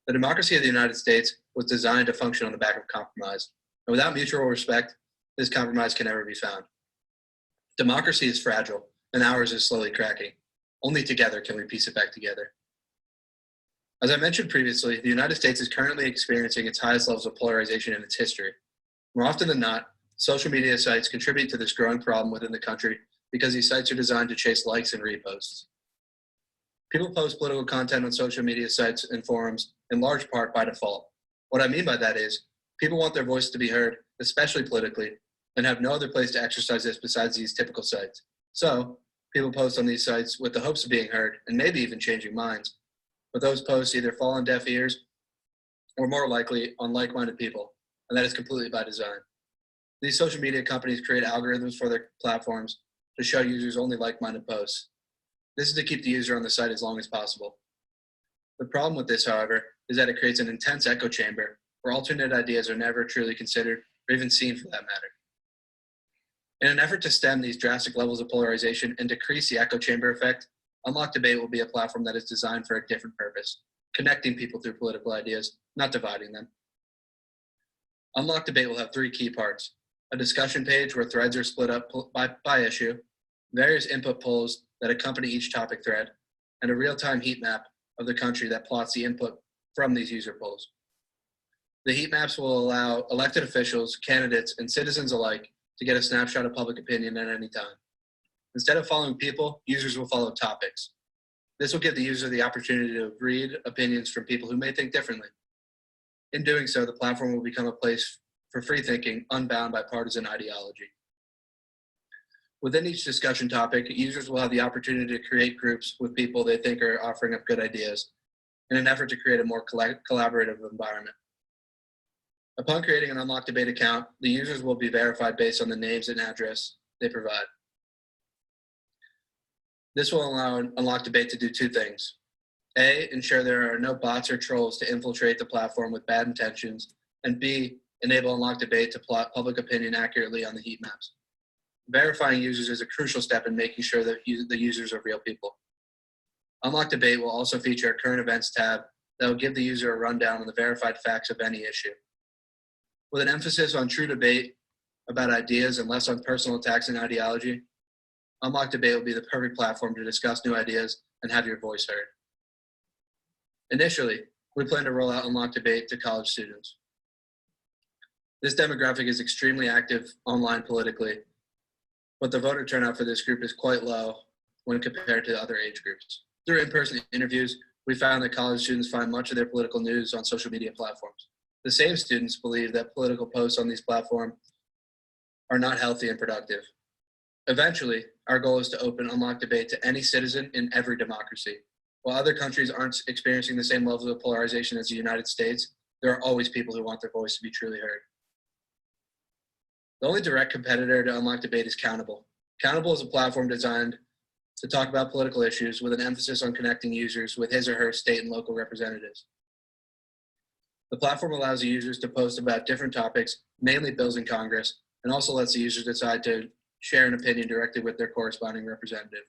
T: The democracy of the United States was designed to function on the back of compromise, and without mutual respect, this compromise can never be found. Democracy is fragile, and ours is slowly cracking. Only together can we piece it back together. As I mentioned previously, the United States is currently experiencing its highest levels of polarization in its history. More often than not, Social media sites contribute to this growing problem within the country because these sites are designed to chase likes and reposts. People post political content on social media sites and forums in large part by default. What I mean by that is, people want their voice to be heard, especially politically, and have no other place to exercise this besides these typical sites. So, people post on these sites with the hopes of being heard and maybe even changing minds. But those posts either fall on deaf ears or more likely on like-minded people, and that is completely by design. These social media companies create algorithms for their platforms to show users only like-minded posts. This is to keep the user on the site as long as possible. The problem with this, however, is that it creates an intense echo chamber where alternate ideas are never truly considered or even seen for that matter. In an effort to stem these drastic levels of polarization and decrease the echo chamber effect, Unlocked Debate will be a platform that is designed for a different purpose, connecting people through political ideas, not dividing them. Unlocked Debate will have 3 key parts: a discussion page where threads are split up by issue, various input polls that accompany each topic thread, and a real-time heat map of the country that plots the input from these user polls. The heat maps will allow elected officials, candidates, and citizens alike to get a snapshot of public opinion at any time. Instead of following people, users will follow topics. This will give the user the opportunity to read opinions from people who may think differently. In doing so, the platform will become a place for free thinking, unbound by partisan ideology. Within each discussion topic, users will have the opportunity to create groups with people they think are offering up good ideas in an effort to create a more collaborative environment. Upon creating an Unlocked Debate account, the users will be verified based on the names and address they provide. This will allow Unlocked Debate to do 2 things. A, ensure there are no bots or trolls to infiltrate the platform with bad intentions, and B, enable Unlocked Debate to plot public opinion accurately on the heat maps. Verifying users is a crucial step in making sure that the users are real people. Unlocked Debate will also feature a current events tab that will give the user a rundown on the verified facts of any issue. With an emphasis on true debate about ideas and less on personal attacks and ideology, Unlocked Debate will be the perfect platform to discuss new ideas and have your voice heard. Initially, we plan to roll out Unlocked Debate to college students. This demographic is extremely active online politically, but the voter turnout for this group is quite low when compared to other age groups. Through in-person interviews, we found that college students find much of their political news on social media platforms. The same students believe that political posts on these platforms are not healthy and productive. Eventually, our goal is to open Unlocked Debate to any citizen in every democracy. While other countries aren't experiencing the same levels of polarization as the United States, there are always people who want their voice to be truly heard. The only direct competitor to Unlocked Debate is Countable. Countable is a platform designed to talk about political issues with an emphasis on connecting users with his or her state and local representatives. The platform allows the users to post about different topics, mainly bills in Congress, and also lets the users decide to share an opinion directly with their corresponding representative.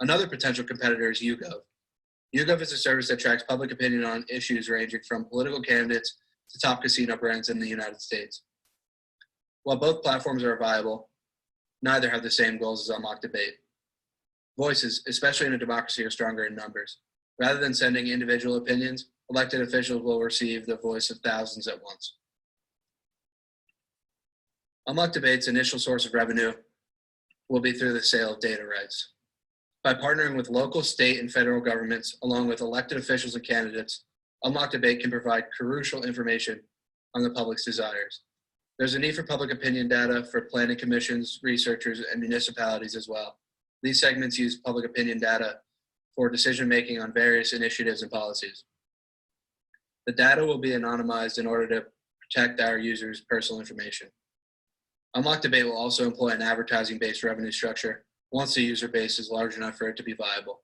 T: Another potential competitor is YouGov. YouGov is a service that tracks public opinion on issues ranging from political candidates to top casino brands in the United States. While both platforms are viable, neither have the same goals as Unlocked Debate. Voices, especially in a democracy, are stronger in numbers. Rather than sending individual opinions, elected officials will receive the voice of thousands at once. Unlocked Debate's initial source of revenue will be through the sale of data rights. By partnering with local, state, and federal governments, along with elected officials and candidates, Unlocked Debate can provide crucial information on the public's desires. There's a need for public opinion data for planning commissions, researchers, and municipalities as well. These segments use public opinion data for decision-making on various initiatives and policies. The data will be anonymized in order to protect our users' personal information. Unlocked Debate will also employ an advertising-based revenue structure once the user base is large enough for it to be viable.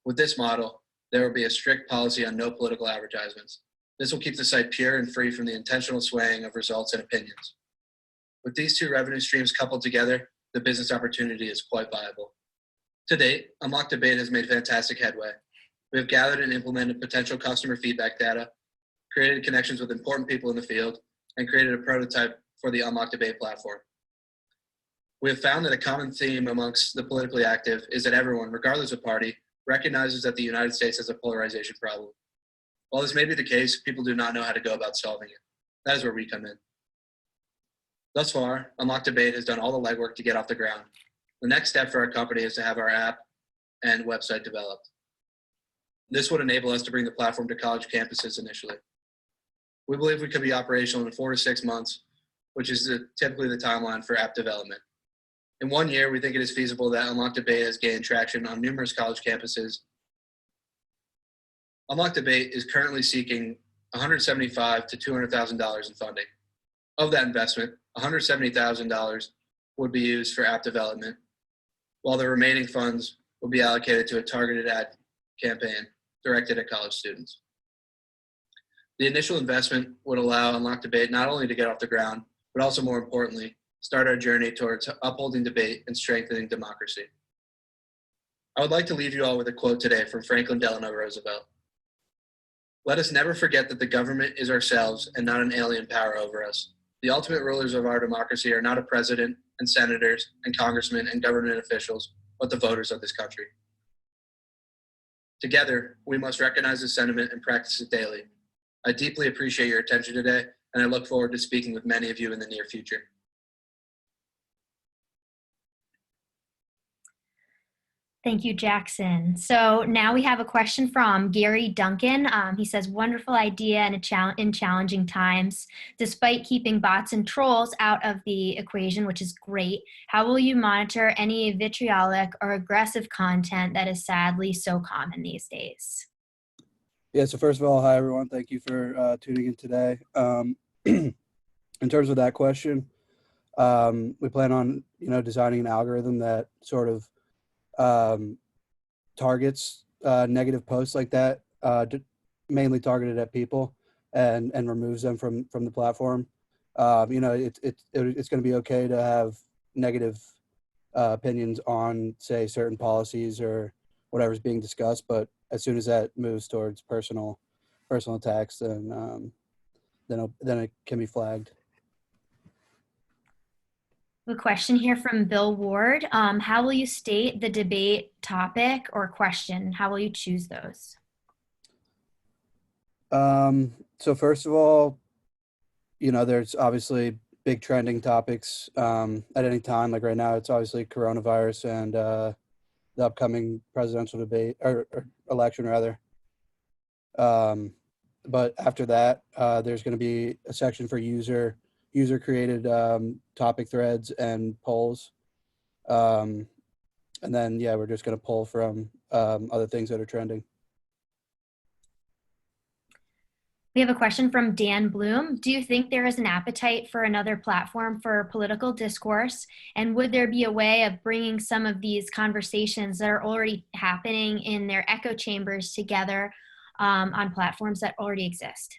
T: With this model, there will be a strict policy on no political advertisements. This will keep the site pure and free from the intentional swaying of results and opinions. With these 2 revenue streams coupled together, the business opportunity is quite viable. To date, Unlocked Debate has made fantastic headway. We have gathered and implemented potential customer feedback data, created connections with important people in the field, and created a prototype for the Unlocked Debate platform. We have found that a common theme amongst the politically active is that everyone, regardless of party, recognizes that the United States has a polarization problem. While this may be the case, people do not know how to go about solving it. That is where we come in. Thus far, Unlock Debate has done all the legwork to get off the ground. The next step for our company is to have our app and website developed. This would enable us to bring the platform to college campuses initially. We believe we could be operational in 4 to 6 months, which is typically the timeline for app development. In 1 year, we think it is feasible that Unlock Debate has gained traction on numerous college campuses. Unlock Debate is currently seeking $175,000 to $200,000 in funding. Of that investment, $170,000 would be used for app development, while the remaining funds will be allocated to a targeted ad campaign directed at college students. The initial investment would allow Unlock Debate not only to get off the ground, but also more importantly, start our journey towards upholding debate and strengthening democracy. I would like to leave you all with a quote today from Franklin Delano Roosevelt. "Let us never forget that the government is ourselves and not an alien power over us. The ultimate rulers of our democracy are not a president and senators and congressmen and government officials, but the voters of this country." Together, we must recognize this sentiment and practice it daily. I deeply appreciate your attention today, and I look forward to speaking with many of you in the near future.
A: Thank you, Jackson. So now we have a question from Gary Duncan. He says, wonderful idea and in challenging times. Despite keeping bots and trolls out of the equation, which is great, how will you monitor any vitriolic or aggressive content that is sadly so common these days?
U: Yeah, so first of all, hi everyone. Thank you for tuning in today. In terms of that question, we plan on, designing an algorithm that sort of targets negative posts like that, mainly targeted at people, and removes them from the platform. It's going to be okay to have negative opinions on, say, certain policies or whatever's being discussed, but as soon as that moves towards personal attacks, then it can be flagged.
A: A question here from Bill Ward. How will you state the debate topic or question? How will you choose those?
U: So first of all, there's obviously big trending topics at any time. Like right now, it's obviously coronavirus and the upcoming presidential debate or election rather. But after that, there's going to be a section for user created topic threads and polls. And then, we're just going to pull from other things that are trending.
A: We have a question from Dan Bloom. Do you think there is an appetite for another platform for political discourse? And would there be a way of bringing some of these conversations that are already happening in their echo chambers together on platforms that already exist?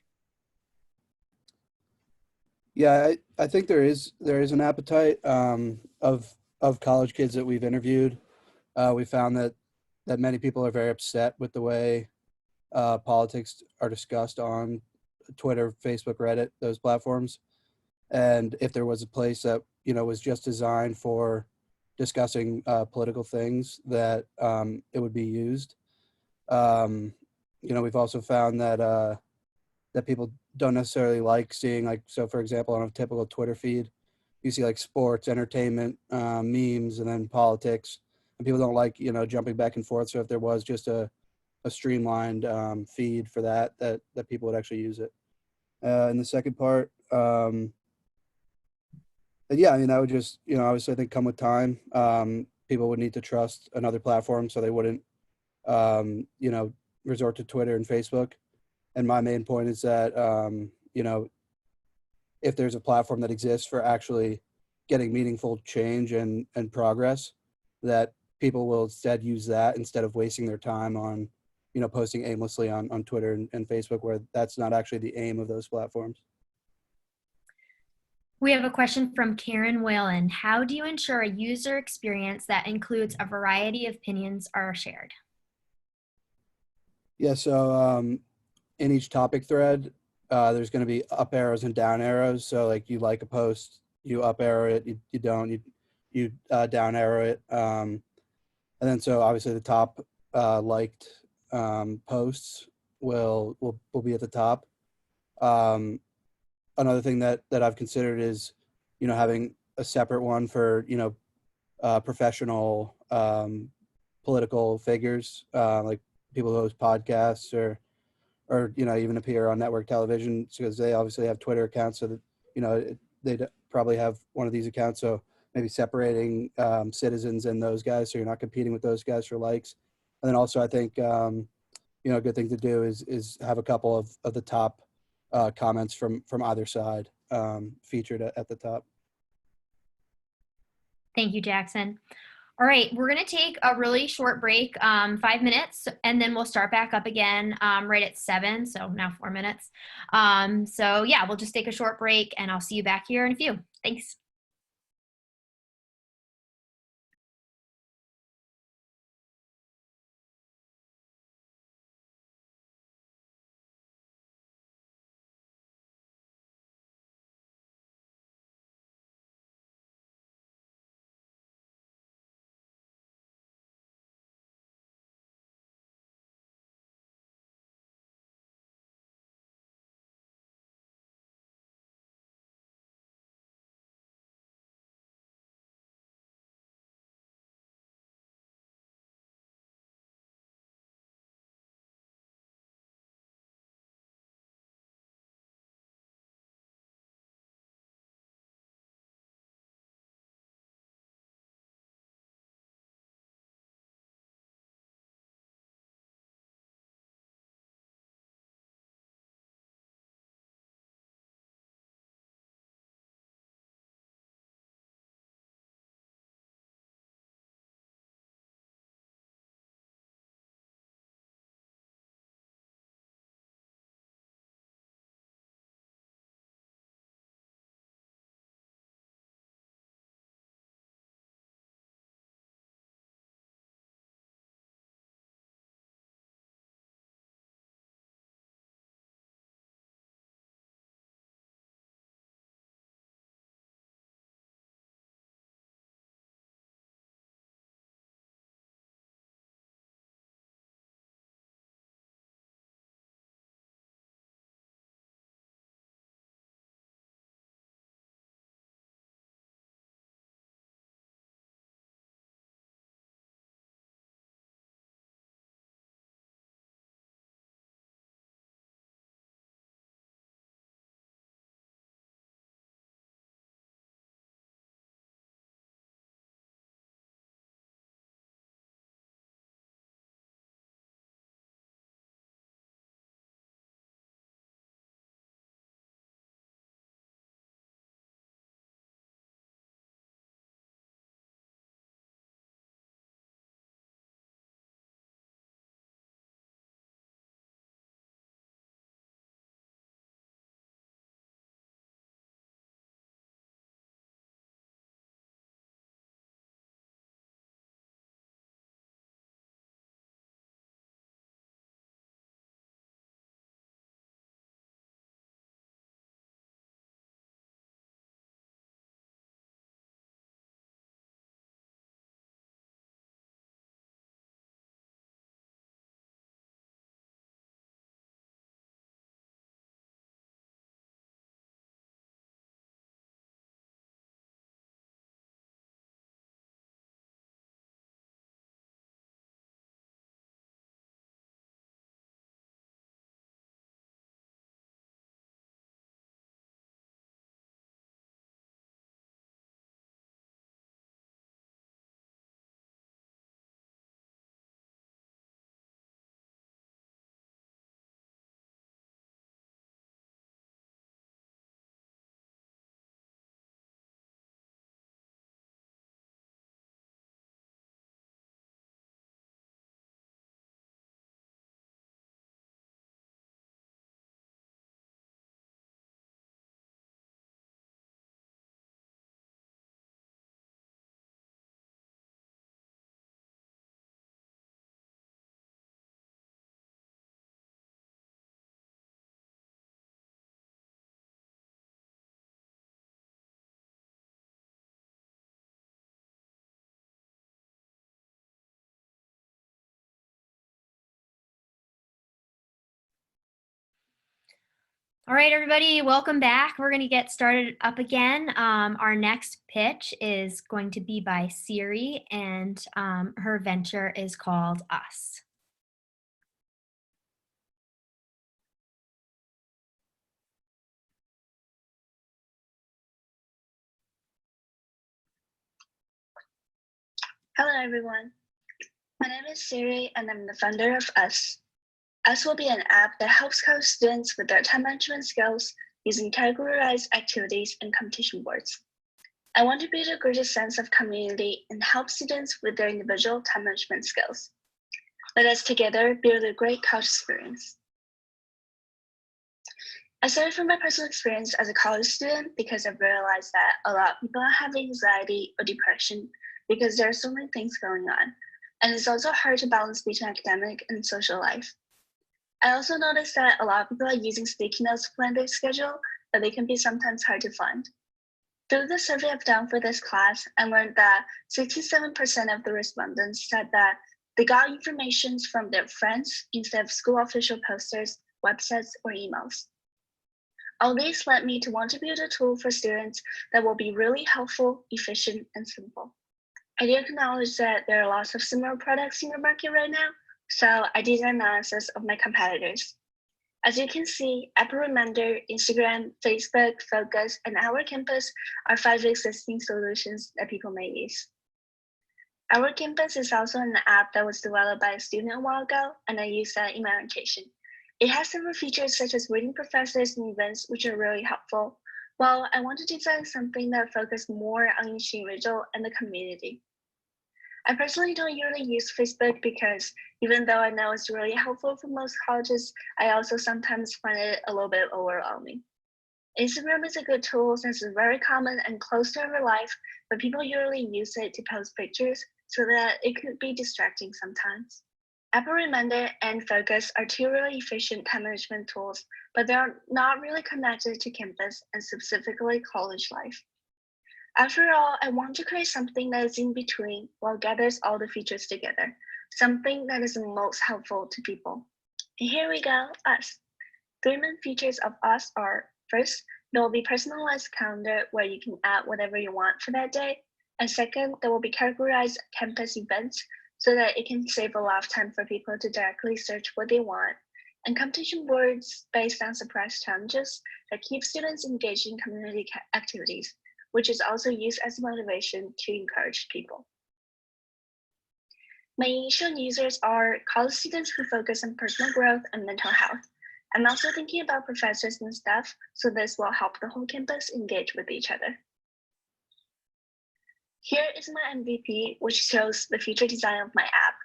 U: Yeah, I think there is an appetite of college kids that we've interviewed. We found that many people are very upset with the way politics are discussed on Twitter, Facebook, Reddit, those platforms. And if there was a place that was just designed for discussing political things, that it would be used. We've also found that people don't necessarily like seeing, like, so for example, on a typical Twitter feed, you see like sports, entertainment, memes, and then politics, and people don't like, jumping back and forth. So if there was just a streamlined feed for that people would actually use it. And the second part, I would just, obviously I think come with time, people would need to trust another platform so they wouldn't, resort to Twitter and Facebook. And my main point is that, if there's a platform that exists for actually getting meaningful change and progress, that people will instead use that instead of wasting their time on, posting aimlessly on Twitter and Facebook, where that's not actually the aim of those platforms.
A: We have a question from Karen Whalen. How do you ensure a user experience that includes a variety of opinions are shared?
U: Yeah, so in each topic thread, there's going to be up arrows and down arrows. So like you like a post, you up arrow it, you don't, you down arrow it. And then so obviously the top liked posts will be at the top. Another thing that I've considered is, having a separate one for, professional political figures, like people who host podcasts or even appear on network television, because they obviously have Twitter accounts, so that they'd probably have one of these accounts. So maybe separating citizens and those guys, so you're not competing with those guys for likes. And then also, I think a good thing to do is have a couple of the top comments from either side featured at the top.
A: Thank you, Jackson. All right, we're going to take a really short break, 5 minutes, and then we'll start back up again right at 7, so now 4 minutes. So yeah, we'll just take a short break, and I'll see you back here in a few. Thanks. All right, everybody, welcome back. We're going to get started up again. Our next pitch is going to be by Siri, and her venture is called Us.
B: Hello, everyone. My name is Siri, and I'm the founder of Us. Us will be an app that helps college students with their time management skills using categorized activities and competition boards. I want to build a greater sense of community and help students with their individual time management skills. Let us together build a great college experience. I started from my personal experience as a college student because I've realized that a lot of people are having anxiety or depression because there are so many things going on, and it's also hard to balance between academic and social life. I also noticed that a lot of people are using sticky notes to plan their schedule, but they can be sometimes hard to find. Through the survey I've done for this class, I learned that 67% of the respondents said that they got information from their friends instead of school official posters, websites, or emails. All these led me to want to build a tool for students that will be really helpful, efficient, and simple. I do acknowledge that there are lots of similar products in the market right now, so I did an analysis of my competitors. As you can see, Apple Reminder, Instagram, Facebook, Focus, and Our Campus are 5 existing solutions that people may use. Our Campus is also an app that was developed by a student a while ago, and I use that in my orientation. It has several features such as reading professors and events, which are really helpful. Well, I want to design something that focuses more on each individual and the community. I personally don't usually use Facebook because even though I know it's really helpful for most colleges, I also sometimes find it a little bit overwhelming. Instagram is a good tool since it's very common and close to our life, but people usually use it to post pictures so that it could be distracting sometimes. Apple Reminder and Focus are 2 really efficient time management tools, but they're not really connected to campus and specifically college life. After all, I want to create something that is in between while gathers all the features together, something that is the most helpful to people. And here we go, Us. 3 main features of Us are, first, there will be personalized calendar where you can add whatever you want for that day. And second, there will be categorized campus events so that it can save a lot of time for people to directly search what they want. And competition boards based on surprise challenges that keep students engaged in community activities, which is also used as motivation to encourage people. My initial users are college students who focus on personal growth and mental health. I'm also thinking about professors and staff, so this will help the whole campus engage with each other. Here is my MVP, which shows the future design of my app.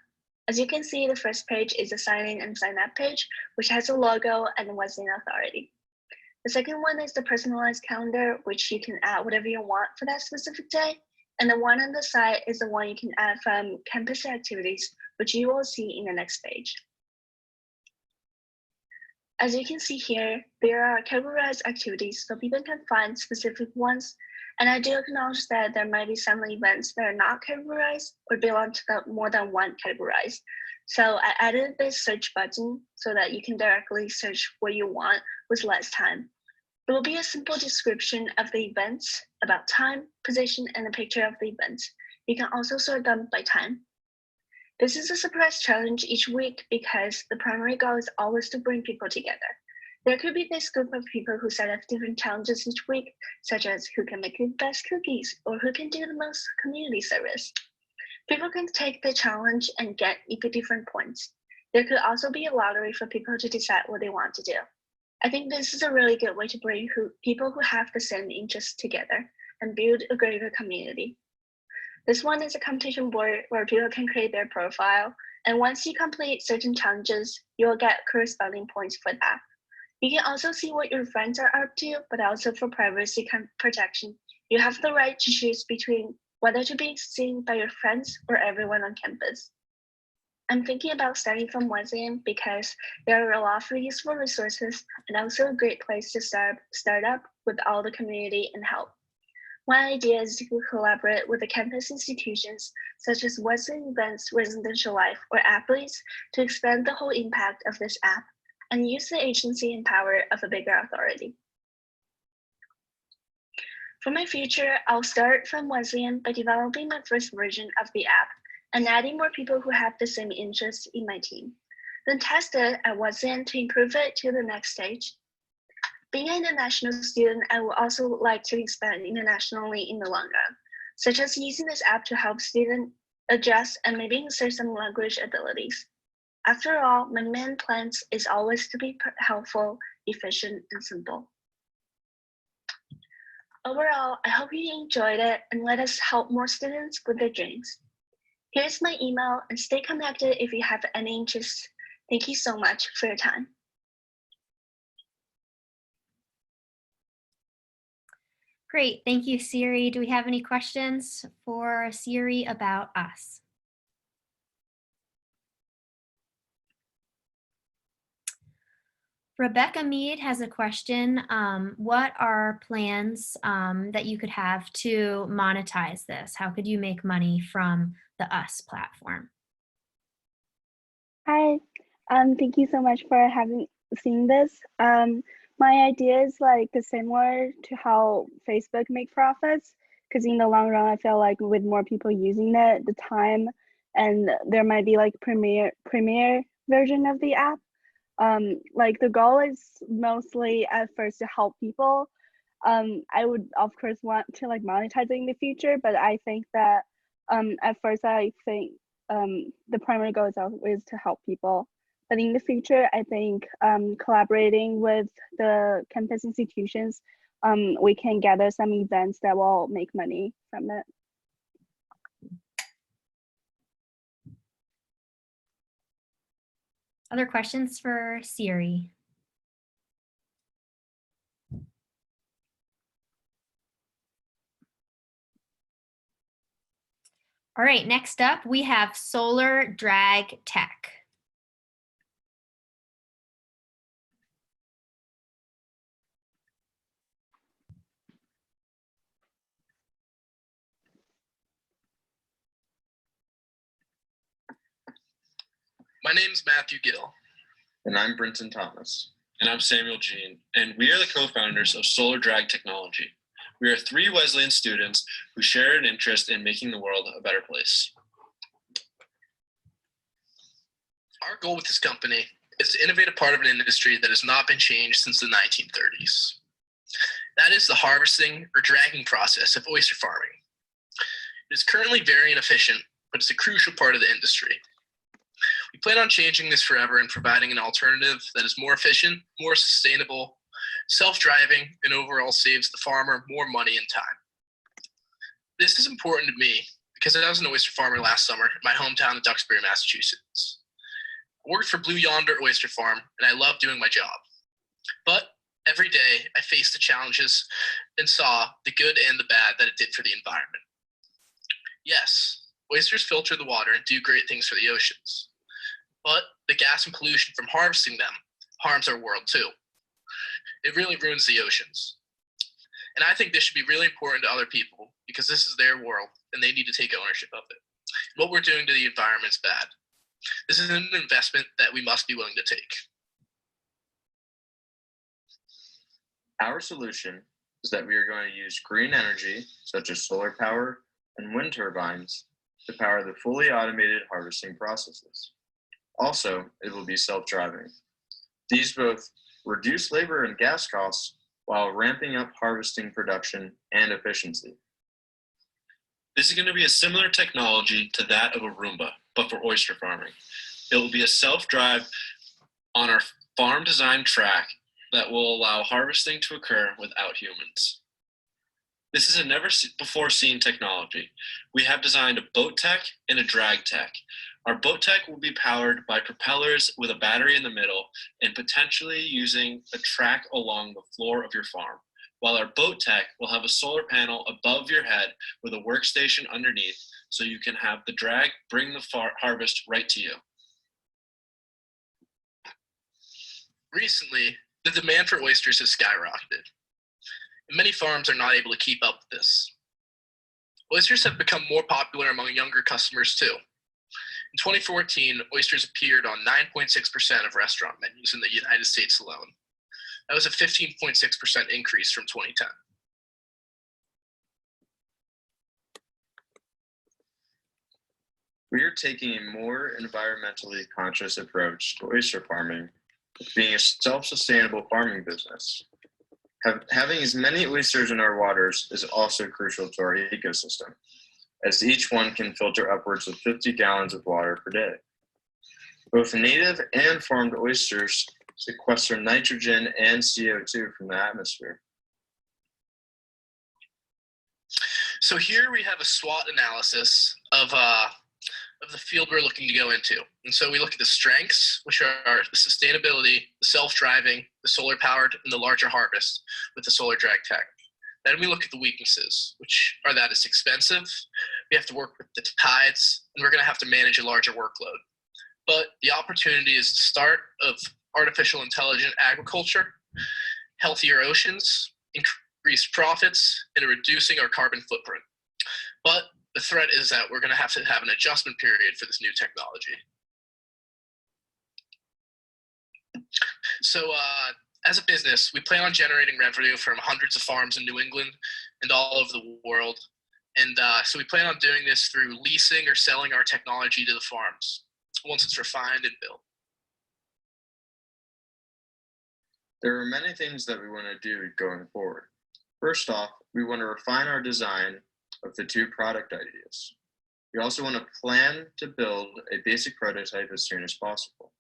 B: As you can see, the first page is a sign in and sign up page, which has a logo and Wesleyan authority. The second one is the personalized calendar, which you can add whatever you want for that specific day. And the one on the side is the one you can add from campus activities, which you will see in the next page. As you can see here, there are categorized activities so people can find specific ones. And I do acknowledge that there might be some events that are not categorized or belong to more than one categorized. So I added this search button so that you can directly search what you want with less time. There will be a simple description of the events, about time, position, and a picture of the events. You can also sort them by time. This is a surprise challenge each week because the primary goal is always to bring people together. There could be this group of people who set up different challenges each week, such as who can make the best cookies or who can do the most community service. People can take the challenge and get different points. There could also be a lottery for people to decide what they want to do. I think this is a really good way to bring people who have the same interests together and build a greater community. This one is a competition board where people can create their profile, and once you complete certain challenges, you will get corresponding points for that. You can also see what your friends are up to, but also for privacy protection, you have the right to choose between whether to be seen by your friends or everyone on campus. I'm thinking about starting from Wesleyan because there are a lot of useful resources and also a great place to start up with all the community and help. One idea is to collaborate with the campus institutions such as Wesleyan Events, Residential Life, or Athletes to expand the whole impact of this app. and use the agency and power of a bigger authority. For my future, I'll start from Wesleyan by developing my first version of the app and adding more people who have the same interests in my team, then test it at Wesleyan to improve it to the next stage. Being an international student, I would also like to expand internationally in the long run, such as using this app to help students adjust and maybe insert some language abilities. After all, my main plan is always to be helpful, efficient, and simple. Overall, I hope you enjoyed it and let us help more students with their dreams. Here's my email and stay connected if you have any interest. Thank you so much for your time.
A: Great, thank you, Siri. Do we have any questions for Siri about us? Rebecca Mead has a question. What are plans that you could have to monetize this? How could you make money from the US platform?
C: Hi, thank you so much for seeing this. My idea is like similar to how Facebook make profits, because in the long run, I feel like with more people using it, the time and there might be like premier version of the app. Like the goal is mostly at first to help people. I would of course want to like monetize it in the future, but I think that at first I think the primary goal is always to help people. But in the future, I think collaborating with the campus institutions, we can gather some events that will make money from it.
A: Other questions for Siri? All right, next up, we have solar drag tech.
V: My name's Matthew Gill.
H: And I'm Brenton Thomas.
V: And I'm Samuel Jean. And we are the co-founders of Solar Drag Technology. We are 3 Wesleyan students who share an interest in making the world a better place. Our goal with this company is to innovate a part of an industry that has not been changed since the 1930s. That is the harvesting or dragging process of oyster farming. It is currently very inefficient, but it's a crucial part of the industry. We plan on changing this forever and providing an alternative that is more efficient, more sustainable, self-driving, and overall saves the farmer more money and time. This is important to me because I was an oyster farmer last summer in my hometown of Duxbury, Massachusetts. I worked for Blue Yonder Oyster Farm, and I loved doing my job. But every day, I faced the challenges and saw the good and the bad that it did for the environment. Yes, oysters filter the water and do great things for the oceans. But the gas and pollution from harvesting them harms our world too. It really ruins the oceans. And I think this should be really important to other people because this is their world and they need to take ownership of it. What we're doing to the environment's bad. This is an investment that we must be willing to take.
H: Our solution is that we are going to use green energy, such as solar power and wind turbines, to power the fully automated harvesting processes. Also, it will be self-driving. These both reduce labor and gas costs while ramping up harvesting production and efficiency.
V: This is going to be a similar technology to that of a Roomba, but for oyster farming. It will be a self-drive on our farm design track that will allow harvesting to occur without humans. This is a never before seen technology. We have designed a boat tech and a drag tech. Our boat tech will be powered by propellers with a battery in the middle and potentially using a track along the floor of your farm, while our boat tech will have a solar panel above your head with a workstation underneath so you can have the drag bring the harvest right to you. Recently, the demand for oysters has skyrocketed, and many farms are not able to keep up with this. Oysters have become more popular among younger customers too. In 2014, oysters appeared on 9.6% of restaurant menus in the United States alone. That was a 15.6% increase from 2010.
F: We are taking a more environmentally conscious approach to oyster farming, being a self-sustainable farming business. Having as many oysters in our waters is also crucial to our ecosystem, as each one can filter upwards of 50 gallons of water per day. Both native and farmed oysters sequester nitrogen and CO2 from the atmosphere.
V: So here we have a SWOT analysis of the field we're looking to go into. And so we look at the strengths, which are the sustainability, the self-driving, the solar-powered, and the larger harvest with the solar drag tech. Then we look at the weaknesses, which are that it's expensive, we have to work with the tides, and we're going to have to manage a larger workload. But the opportunity is the start of artificial intelligent agriculture, healthier oceans, increased profits, and reducing our carbon footprint. But the threat is that we're going to have an adjustment period for this new technology. So as a business, we plan on generating revenue from hundreds of farms in New England and all over the world. And so we plan on doing this through leasing or selling our technology to the farms once it's refined and built.
F: There are many things that we want to do going forward. First off, we want to refine our design of the two product ideas. We also want to plan to build a basic prototype as soon as possible.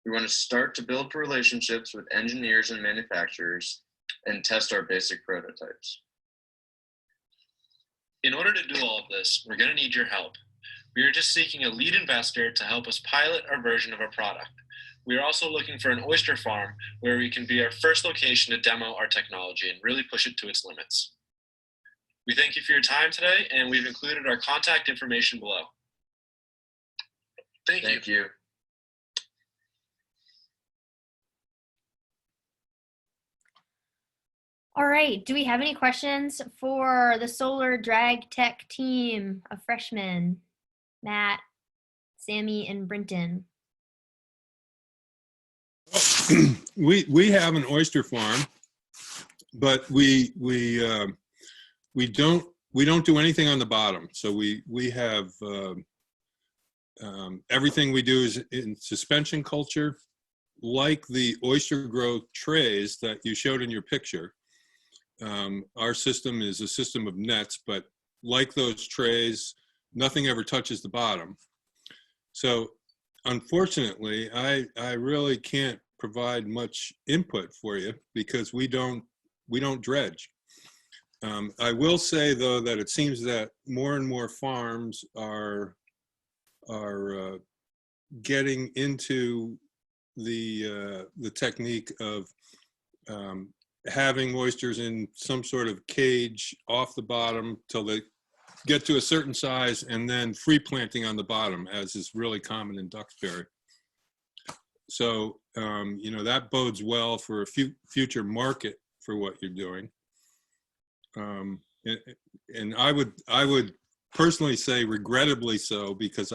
F: We want to start to build relationships with engineers and manufacturers and test our basic prototypes.
G: In order to do all of this, we're going to need your help. We are just seeking a lead investor to help us pilot our version of our product. We are also looking for an oyster farm where we can be our first location to demo our technology and really push it to its limits. We thank you for your time today, and we've included our contact information below.
V: Thank you.
A: All right, do we have any questions for the Solar Drag Tech team of freshmen? Matt, Sammy, and Brenton.
N: We have an oyster farm, but we don't do anything on the bottom. So we have everything we do is in suspension culture, like the oyster grow trays that you showed in your picture. Our system is a system of nets, but like those trays, nothing ever touches the bottom. So unfortunately, I really can't provide much input for you because we don't dredge. I will say though that it seems that more and more farms are getting into the technique of having oysters in some sort of cage off the bottom till they get to a certain size and then free planting on the bottom, as is really common in Duxbury. So, you know, that bodes well for a future market for what you're doing. And I would personally say regrettably so, because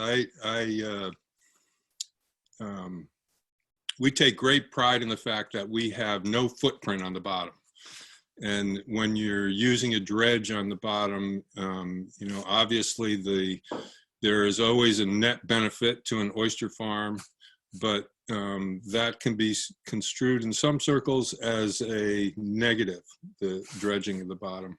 N: we take great pride in the fact that we have no footprint on the bottom. And when you're using a dredge on the bottom, you know, obviously there is always a net benefit to an oyster farm, but that can be construed in some circles as a negative, the dredging of the bottom.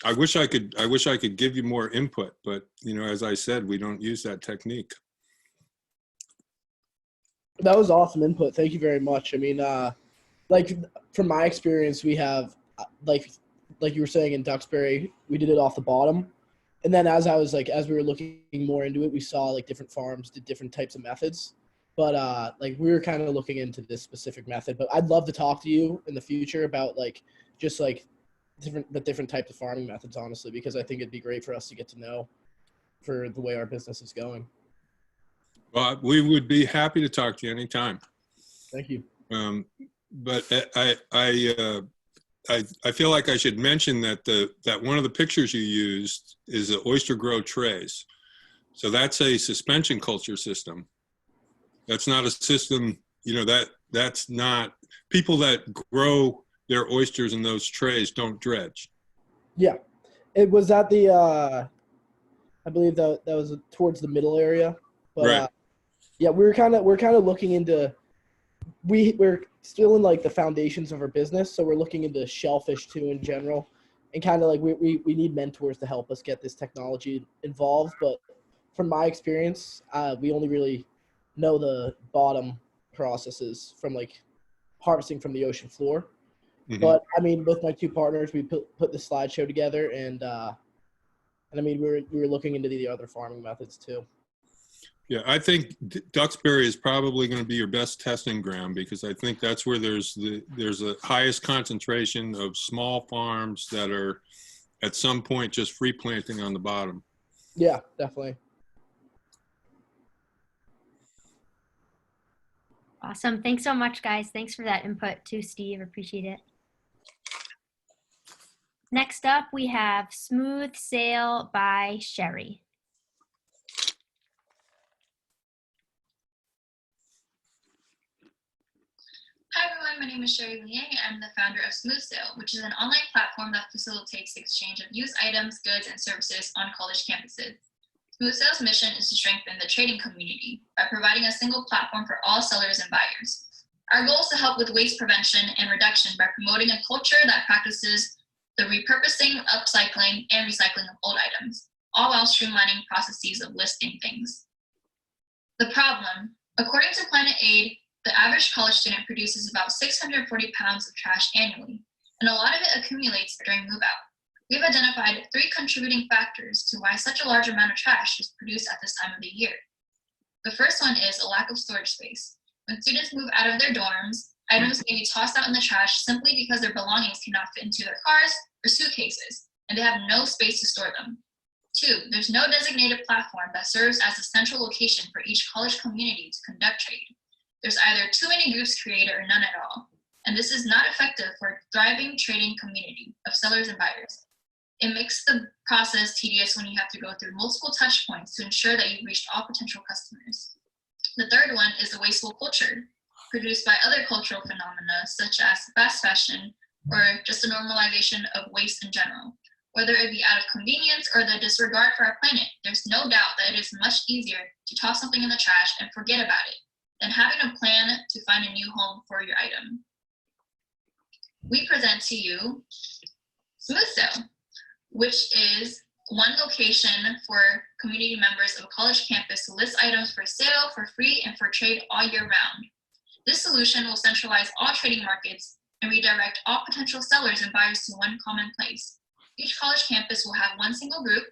N: I wish I could give you more input, but you know, as I said, we don't use that technique.
W: That was awesome input. Thank you very much. I mean, like from my experience, we have like you were saying in Duxbury, we did it off the bottom. And then as we were looking more into it, we saw like different farms did different types of methods. But like we were kind of looking into this specific method. But I'd love to talk to you in the future about like just like different types of farming methods, honestly, because I think it'd be great for us to get to know for the way our business is going.
N: Well, we would be happy to talk to you anytime.
W: Thank you.
N: But I feel like I should mention that that one of the pictures you used is the oyster grow trays. So that's a suspension culture system. That's not a system, that's not, people that grow their oysters in those trays don't dredge.
W: Yeah, it was at the I believe that was towards the middle area, but
N: Right.
W: yeah, we're kind of looking into, we're still in like the foundations of our business, so we're looking into shellfish too in general, and kind of like we need mentors to help us get this technology involved. But from my experience, we only really know the bottom processes from like harvesting from the ocean floor.
N: Mhm.
W: But I mean, with my two partners, we put the slideshow together, and I mean, we were looking into the other farming methods too.
N: Yeah, I think Duxbury is probably going to be your best testing ground, because I think that's where there's a highest concentration of small farms that are at some point just free planting on the bottom.
W: Yeah, definitely.
A: Awesome. Thanks so much, guys. Thanks for that input too, Steve. Appreciate it. Next up, we have Smooth Sail by Sherry.
D: Hi everyone, my name is Sherry Liang. I'm the founder of Smooth Sail, which is an online platform that facilitates the exchange of used items, goods, and services on college campuses. Smooth Sail's mission is to strengthen the trading community by providing a single platform for all sellers and buyers. Our goal is to help with waste prevention and reduction by promoting a culture that practices the repurposing, upcycling, and recycling of old items, all while streamlining processes of listing things. The problem, according to Planet Aid, the average college student produces about 640 pounds of trash annually, and a lot of it accumulates during move-out. We've identified 3 contributing factors to why such a large amount of trash is produced at this time of the year. The first one is a lack of storage space. When students move out of their dorms, items may be tossed out in the trash simply because their belongings cannot fit into their cars or suitcases, and they have no space to store them. 2, there's no designated platform that serves as a central location for each college community to conduct trade. There's either too many groups created or none at all, and this is not effective for a thriving trading community of sellers and buyers. It makes the process tedious when you have to go through multiple touch points to ensure that you've reached all potential customers. The third one is the wasteful culture, produced by other cultural phenomena such as fast fashion or just a normalization of waste in general. Whether it be out of convenience or the disregard for our planet, there's no doubt that it is much easier to toss something in the trash and forget about it than having a plan to find a new home for your item. We present to you Smooth Sail, which is one location for community members of a college campus to list items for sale, for free, and for trade all year round. This solution will centralize all trading markets and redirect all potential sellers and buyers to one common place. Each college campus will have one single group,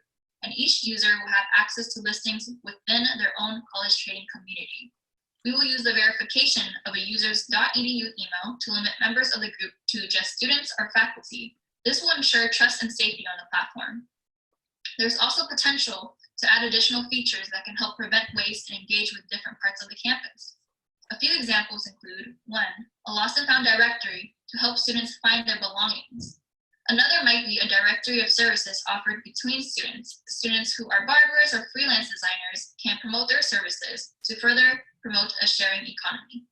D: and each user will have access to listings within their own college trading community. We will use the verification of a user's .edu email to limit members of the group to just students or faculty. This will ensure trust and safety on the platform. There's also potential to add additional features that can help prevent waste and engage with different parts of the campus. A few examples include 1, a lost and found directory to help students find their belongings. Another might be a directory of services offered between students. Students who are barbers or freelance designers can promote their services to further promote a sharing economy.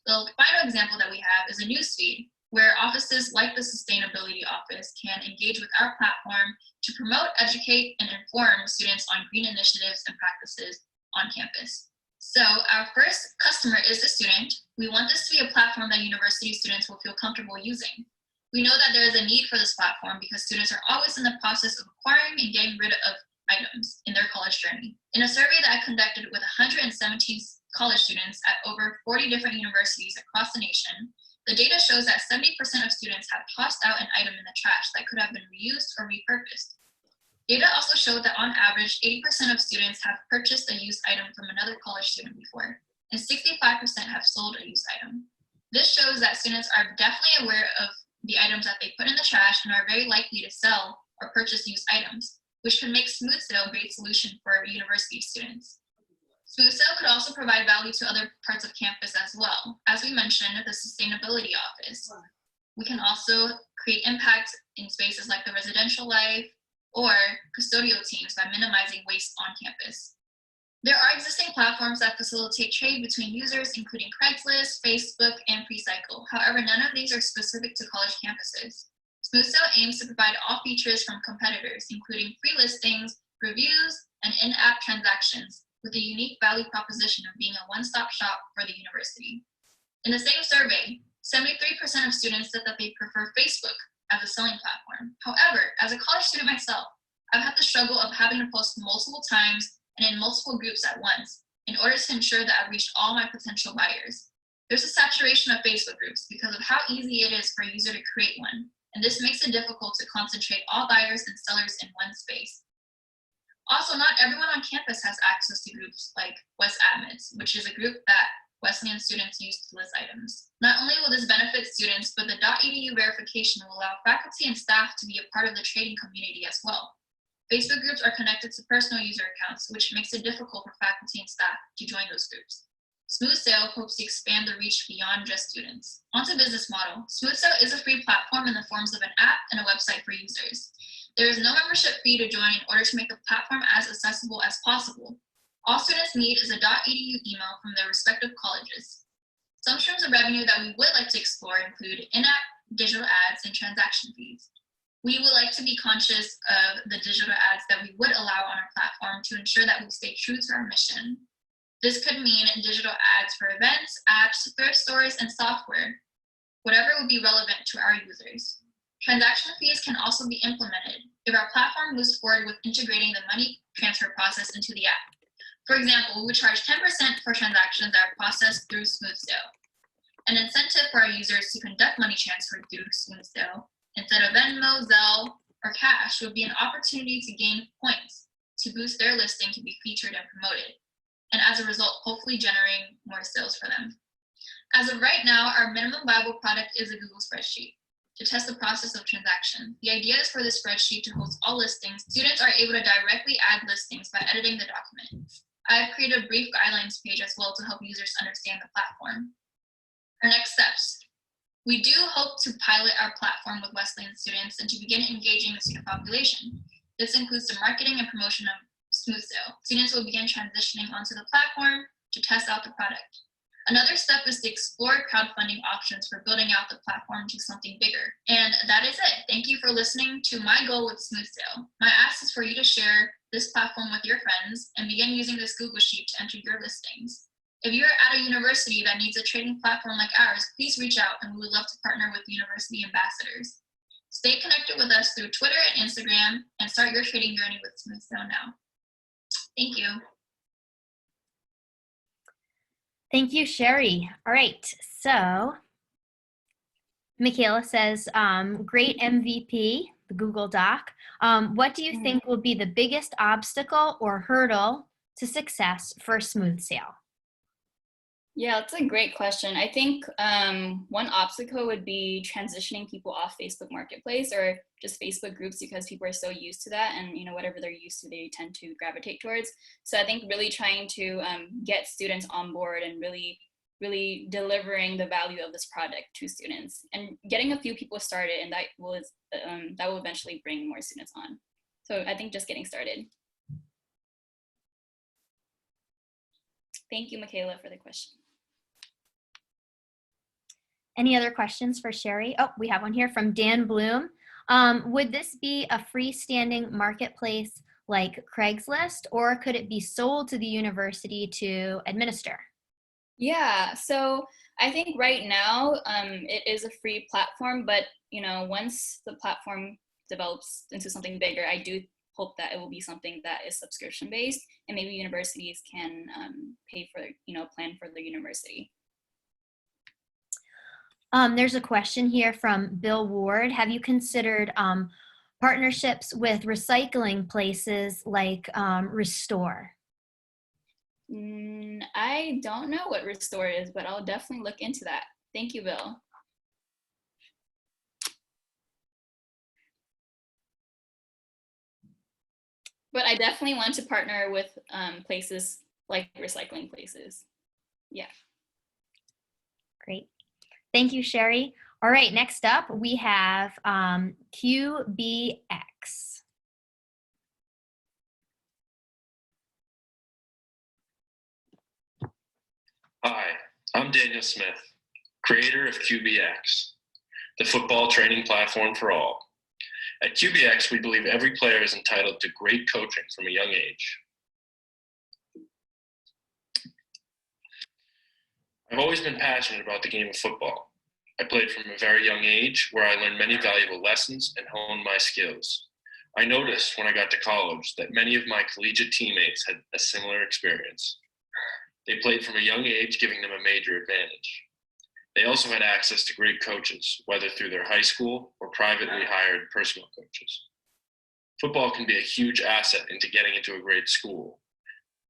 D: The final example that we have is a newsfeed, where offices like the Sustainability Office can engage with our platform to promote, educate, and inform students on green initiatives and practices on campus. So our first customer is the student. We want this to be a platform that university students will feel comfortable using. We know that there is a need for this platform because students are always in the process of acquiring and getting rid of items in their college journey. In a survey that I conducted with 117 college students at over 40 different universities across the nation, the data shows that 70% of students have tossed out an item in the trash that could have been reused or repurposed. Data also showed that on average, 80% of students have purchased a used item from another college student before, and 65% have sold a used item. This shows that students are definitely aware of the items that they put in the trash and are very likely to sell or purchase used items, which can make Smooth Sail a great solution for university students. Smooth Sail could also provide value to other parts of campus as well. As we mentioned, the Sustainability Office. We can also create impact in spaces like the residential life or custodial teams by minimizing waste on campus. There are existing platforms that facilitate trade between users, including Craigslist, Facebook, and Precycle. However, none of these are specific to college campuses. SmoothSale aims to provide all features from competitors, including free listings, reviews, and in-app transactions, with a unique value proposition of being a one-stop shop for the university. In the same survey, 73% of students said that they prefer Facebook as a selling platform. However, as a college student myself, I've had the struggle of having to post multiple times and in multiple groups at once in order to ensure that I've reached all my potential buyers. There's a saturation of Facebook groups because of how easy it is for a user to create one, and this makes it difficult to concentrate all buyers and sellers in one space. Also, not everyone on campus has access to groups like WesAdmins, which is a group that Wesleyan students use to list items. Not only will this benefit students, but the .edu verification will allow faculty and staff to be a part of the trading community as well. Facebook groups are connected to personal user accounts, which makes it difficult for faculty and staff to join those groups. SmoothSale hopes to expand the reach beyond just students. On to business model. SmoothSale is a free platform in the forms of an app and a website for users. There is no membership fee to join in order to make the platform as accessible as possible. All students need is a .edu email from their respective colleges. Some streams of revenue that we would like to explore include in-app digital ads and transaction fees. We would like to be conscious of the digital ads that we would allow on our platform to ensure that we stay true to our mission. This could mean digital ads for events, apps, thrift stores, and software, whatever would be relevant to our users. Transaction fees can also be implemented if our platform moves forward with integrating the money transfer process into the app. For example, we would charge 10% for transactions that are processed through SmoothSale. An incentive for our users to conduct money transfer through SmoothSale instead of Venmo, Zelle, or cash would be an opportunity to gain points to boost their listing to be featured and promoted, and as a result, hopefully generating more sales for them. As of right now, our minimum viable product is a Google spreadsheet to test the process of transaction. The idea is for this spreadsheet to host all listings. Students are able to directly add listings by editing the document. I have created a brief guidelines page as well to help users understand the platform. Our next steps. We do hope to pilot our platform with Wesleyan students and to begin engaging the student population. This includes the marketing and promotion of SmoothSale. Students will begin transitioning onto the platform to test out the product. Another step is to explore crowdfunding options for building out the platform to something bigger. And that is it. Thank you for listening to my goal with SmoothSale. My ask is for you to share this platform with your friends and begin using this Google Sheet to enter your listings. If you're at a university that needs a trading platform like ours, please reach out and we would love to partner with university ambassadors. Stay connected with us through Twitter and Instagram and start your trading journey with SmoothSale now. Thank you.
A: Thank you, Sherry. All right, so Michaela says, great MVP, the Google Doc. What do you think will be the biggest obstacle or hurdle to success for SmoothSale?
E: Yeah, that's a great question. I think one obstacle would be transitioning people off Facebook Marketplace or just Facebook groups because people are so used to that and whatever they're used to, they tend to gravitate towards. So I think really trying to get students on board and really delivering the value of this product to students and getting a few people started, and that will eventually bring more students on. So I think just getting started. Thank you, Michaela, for the question.
A: Any other questions for Sherry? Oh, we have one here from Dan Bloom. Would this be a freestanding marketplace like Craigslist, or could it be sold to the university to administer?
E: Yeah, so I think right now it is a free platform, but once the platform develops into something bigger, I do hope that it will be something that is subscription based, and maybe universities can pay for plan for the university.
A: There's a question here from Bill Ward. Have you considered partnerships with recycling places like Restore?
E: I don't know what Restore is, but I'll definitely look into that. Thank you, Bill. But I definitely want to partner with places like recycling places. Yeah.
A: Great. Thank you, Sherry. All right, next up we have QBX.
J: Hi, I'm Daniel Smith, creator of QBX, the football training platform for all. At QBX, we believe every player is entitled to great coaching from a young age. I've always been passionate about the game of football. I played from a very young age, where I learned many valuable lessons and honed my skills. I noticed when I got to college that many of my collegiate teammates had a similar experience. They played from a young age, giving them a major advantage. They also had access to great coaches, whether through their high school or privately hired personal coaches. Football can be a huge asset into getting into a great school,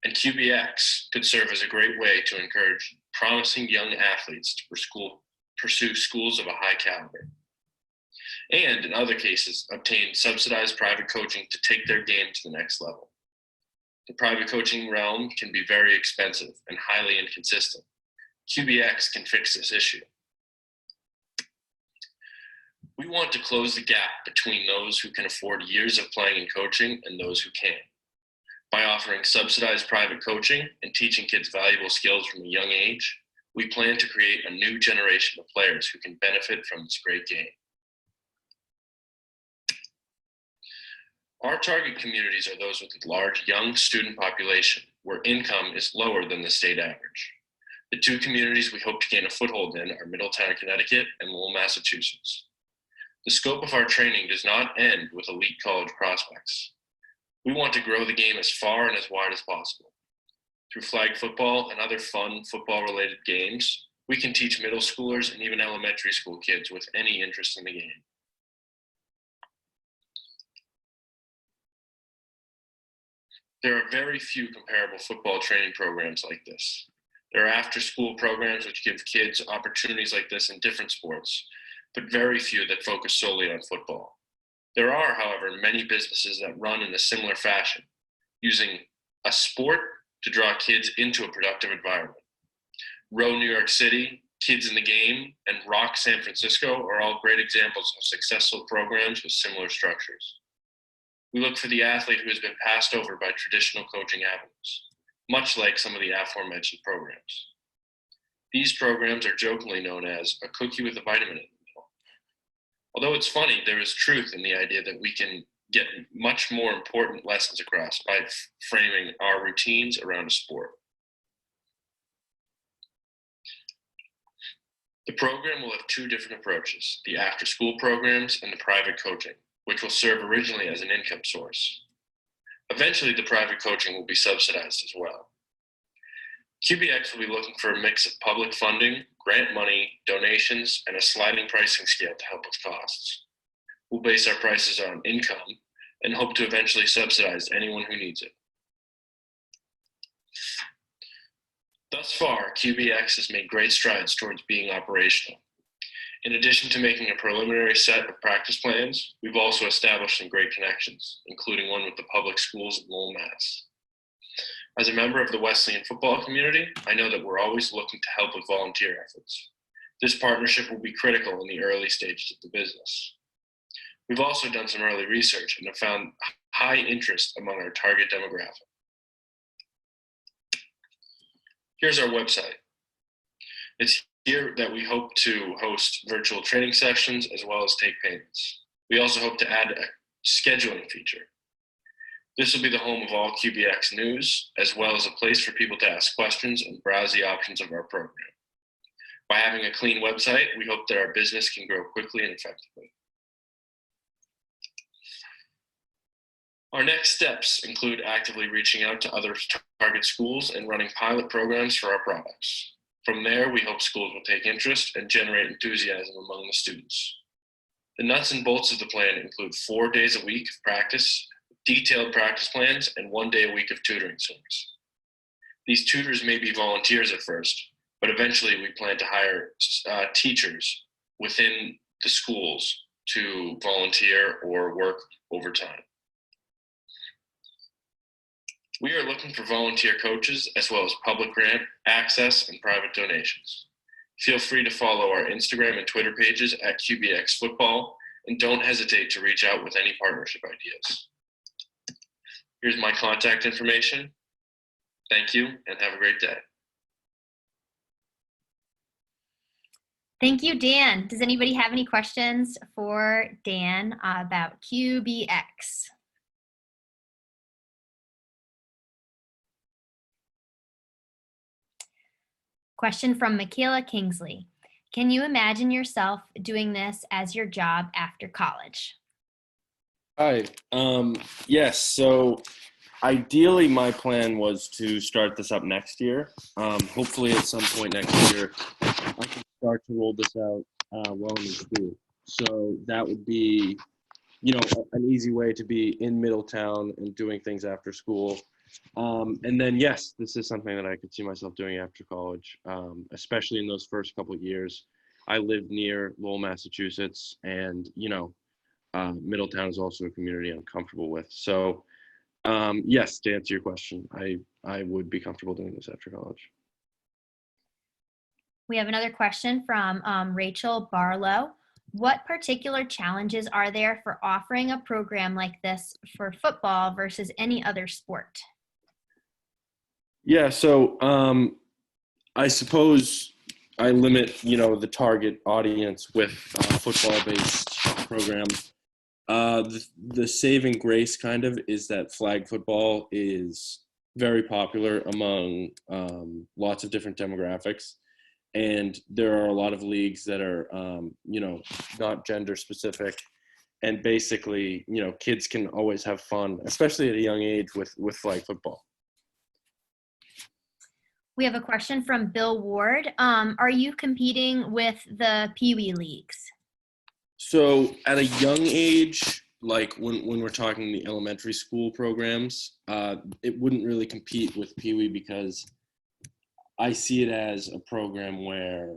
J: and QBX could serve as a great way to encourage promising young athletes to pursue schools of a high caliber, and in other cases, obtain subsidized private coaching to take their game to the next level. The private coaching realm can be very expensive and highly inconsistent. QBX can fix this issue. We want to close the gap between those who can afford years of playing and coaching and those who can't. By offering subsidized private coaching and teaching kids valuable skills from a young age, we plan to create a new generation of players who can benefit from this great game. Our target communities are those with a large young student population where income is lower than the state average. The two communities we hope to gain a foothold in are Middletown, Connecticut and Lowell, Massachusetts. The scope of our training does not end with elite college prospects. We want to grow the game as far and as wide as possible. Through flag football and other fun football-related games, we can teach middle schoolers and even elementary school kids with any interest in the game. There are very few comparable football training programs like this. There are after-school programs which give kids opportunities like this in different sports, but very few that focus solely on football. There are, however, many businesses that run in a similar fashion, using a sport to draw kids into a productive environment. Row New York City, Kids in the Game, and Rock San Francisco are all great examples of successful programs with similar structures. We look for the athlete who has been passed over by traditional coaching avenues, much like some of the aforementioned programs. These programs are jokingly known as a cookie with a vitamin in the middle. Although it's funny, there is truth in the idea that we can get much more important lessons across by framing our routines around a sport. The program will have two different approaches, the after-school programs and the private coaching, which will serve originally as an income source. Eventually, the private coaching will be subsidized as well. QBX will be looking for a mix of public funding, grant money, donations, and a sliding pricing scale to help with costs. We'll base our prices on income and hope to eventually subsidize anyone who needs it. Thus far, QBX has made great strides towards being operational. In addition to making a preliminary set of practice plans, we've also established some great connections, including one with the public schools of Lowell, Mass. As a member of the Wesleyan football community, I know that we're always looking to help with volunteer efforts. This partnership will be critical in the early stages of the business. We've also done some early research and have found high interest among our target demographic. Here's our website. It's here that we hope to host virtual training sessions as well as take payments. We also hope to add a scheduling feature. This will be the home of all QBX news, as well as a place for people to ask questions and browse the options of our program. By having a clean website, we hope that our business can grow quickly and effectively. Our next steps include actively reaching out to other target schools and running pilot programs for our products. From there, we hope schools will take interest and generate enthusiasm among the students. The nuts and bolts of the plan include 4 days a week of practice, detailed practice plans, and 1 day a week of tutoring service. These tutors may be volunteers at first, but eventually we plan to hire teachers within the schools to volunteer or work overtime. We are looking for volunteer coaches as well as public grant access and private donations. Feel free to follow our Instagram and Twitter pages at QBX Football, and don't hesitate to reach out with any partnership ideas. Here's my contact information. Thank you and have a great day.
A: Thank you, Dan. Does anybody have any questions for Dan about QBX? Question from Michaela Kingsley. Can you imagine yourself doing this as your job after college?
I: Hi. Yes. So ideally, my plan was to start this up next year. Hopefully, at some point next year, I can start to roll this out while I'm in school. So that would be, an easy way to be in Middletown and doing things after school. And then, yes, this is something that I could see myself doing after college, especially in those first couple of years. I live near Lowell, Massachusetts, and, Middletown is also a community I'm comfortable with. So, yes, to answer your question, I would be comfortable doing this after college.
A: We have another question from Rachel Barlow. What particular challenges are there for offering a program like this for football versus any other sport?
I: Yeah, so I suppose I limit, the target audience with football-based programs. The saving grace kind of is that flag football is very popular among lots of different demographics. And there are a lot of leagues that are, not gender specific. And basically, kids can always have fun, especially at a young age with flag football.
A: We have a question from Bill Ward. Are you competing with the Pee Wee leagues?
I: So at a young age, like when we're talking the elementary school programs, it wouldn't really compete with Pee Wee because I see it as a program where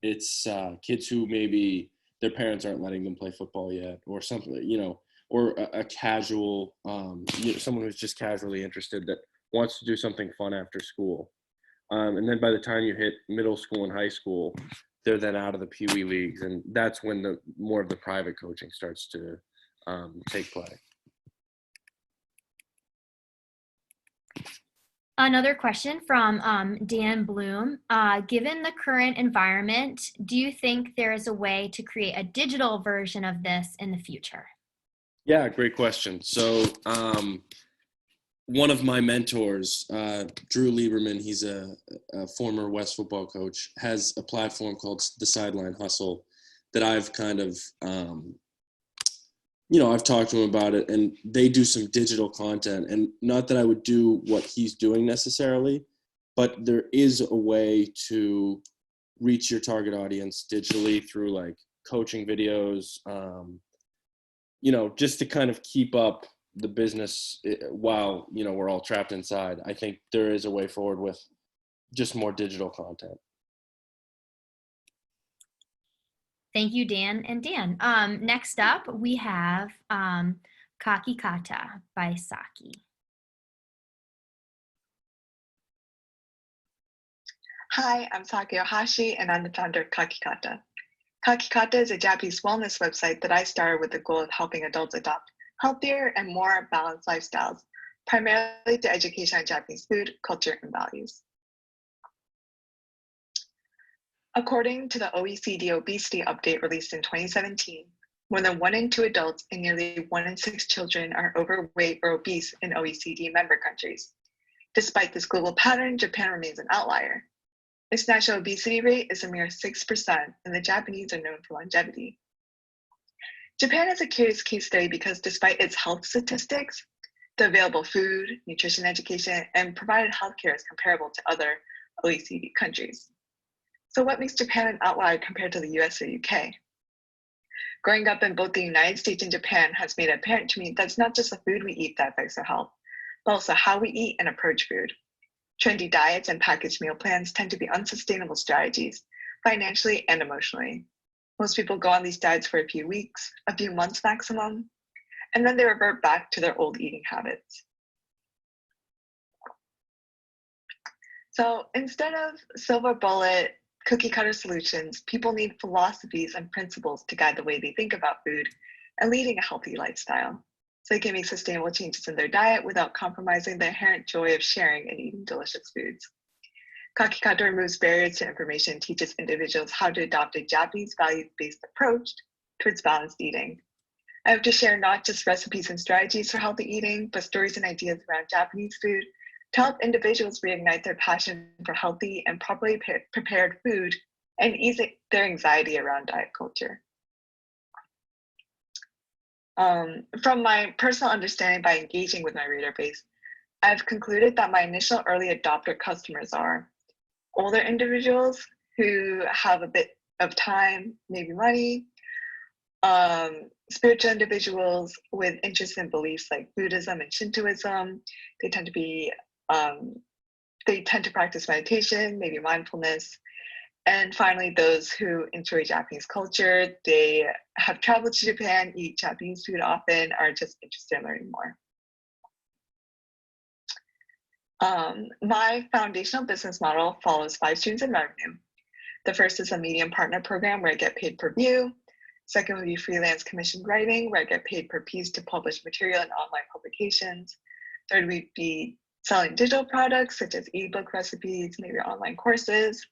I: it's kids who maybe their parents aren't letting them play football yet, or something, or a casual, someone who's just casually interested that wants to do something fun after school. And then by the time you hit middle school and high school, they're then out of the Pee Wee leagues, and that's when more of the private coaching starts to take play.
A: Another question from Dan Bloom. Given the current environment, do you think there is a way to create a digital version of this in the future?
I: Yeah, great question. So one of my mentors, Drew Lieberman, he's a former West football coach, has a platform called the Sideline Hustle that I've kind of, I've talked to him about it, and they do some digital content. And not that I would do what he's doing necessarily, but there is a way to reach your target audience digitally through like coaching videos, just to kind of keep up the business while, we're all trapped inside. I think there is a way forward with just more digital content.
A: Thank you, Dan and Dan. Next up, we have Kakikata by Saki.
L: Hi, I'm Saki Ohashi, and I'm the founder of Kakikata. Kakikata is a Japanese wellness website that I started with the goal of helping adults adopt healthier and more balanced lifestyles, primarily through education on Japanese food, culture, and values. According to the OECD Obesity Update released in 2017, more than 1 in 2 adults and nearly 1 in 6 children are overweight or obese in OECD member countries. Despite this global pattern, Japan remains an outlier. Its national obesity rate is a mere 6%, and the Japanese are known for longevity. Japan is a curious case study because despite its health statistics, the available food, nutrition education, and provided healthcare is comparable to other OECD countries. So what makes Japan an outlier compared to the US or UK? Growing up in both the United States and Japan has made it apparent to me that it's not just the food we eat that affects our health, but also how we eat and approach food. Trendy diets and packaged meal plans tend to be unsustainable strategies, financially and emotionally. Most people go on these diets for a few weeks, a few months maximum, and then they revert back to their old eating habits. So instead of silver bullet, cookie cutter solutions, people need philosophies and principles to guide the way they think about food and leading a healthy lifestyle, so they can make sustainable changes in their diet without compromising the inherent joy of sharing and eating delicious foods. Kakikata removes barriers to information and teaches individuals how to adopt a Japanese value-based approach towards balanced eating. I hope to share not just recipes and strategies for healthy eating, but stories and ideas around Japanese food to help individuals reignite their passion for healthy and properly prepared food and ease their anxiety around diet culture. From my personal understanding by engaging with my reader base, I've concluded that my initial early adopter customers are older individuals who have a bit of time, maybe money, spiritual individuals with interests and beliefs like Buddhism and Shintoism. They tend to practice meditation, maybe mindfulness. And finally, those who enjoy Japanese culture. They have traveled to Japan, eat Japanese food often, are just interested in learning more. My foundational business model follows 5 streams of revenue. The first is a medium partner program where I get paid per view. Second would be freelance commissioned writing, where I get paid per piece to publish material in online publications. Third would be selling digital products such as ebook recipes, maybe online courses.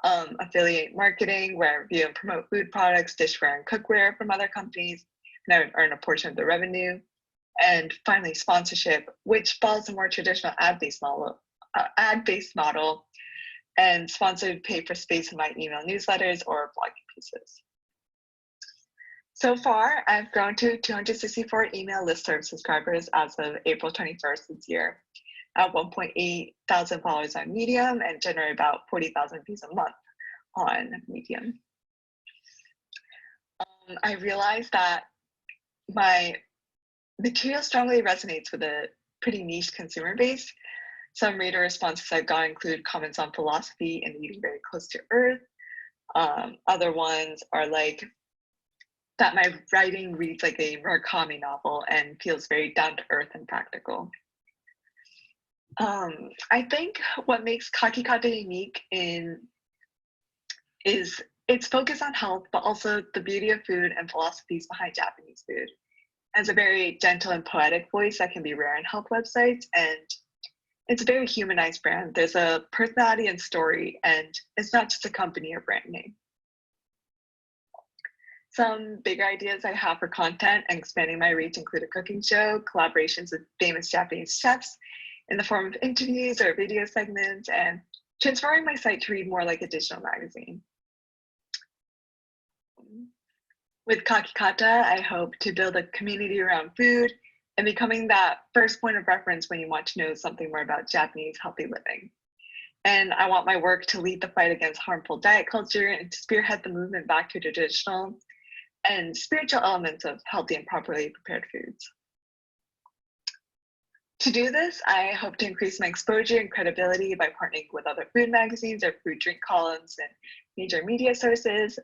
L: Affiliate marketing, where I review and promote food products, dishware, and cookware from other companies, and I would earn a portion of the revenue. And finally, sponsorship, which follows a more traditional ad-based model, and sponsored pay for space in my email newsletters or blogging pieces. So far, I've grown to 264 email listserv subscribers as of April 21st this year, at 1.8 thousand followers on Medium, and generate about 40,000 views a month on Medium. I realized that my material strongly resonates with a pretty niche consumer base. Some reader responses I've got include comments on philosophy and eating very close to earth. Other ones are like that my writing reads like a Murakami novel and feels very down to earth and practical. I think what makes Kakikata unique is its focus on health, but also the beauty of food and philosophies behind Japanese food. It has a very gentle and poetic voice that can be rare in health websites, and it's a very humanized brand. There's a personality and story, and it's not just a company or brand name. Some bigger ideas I have for content and expanding my reach include a cooking show, collaborations with famous Japanese chefs in the form of interviews or video segments, and transforming my site to read more like a digital magazine. With Kakikata, I hope to build a community around food and becoming that first point of reference when you want to know something more about Japanese healthy living. And I want my work to lead the fight against harmful diet culture and to spearhead the movement back to traditional and spiritual elements of healthy and properly prepared foods. To do this, I hope to increase my exposure and credibility by partnering with other food magazines or food drink columns and major media sources,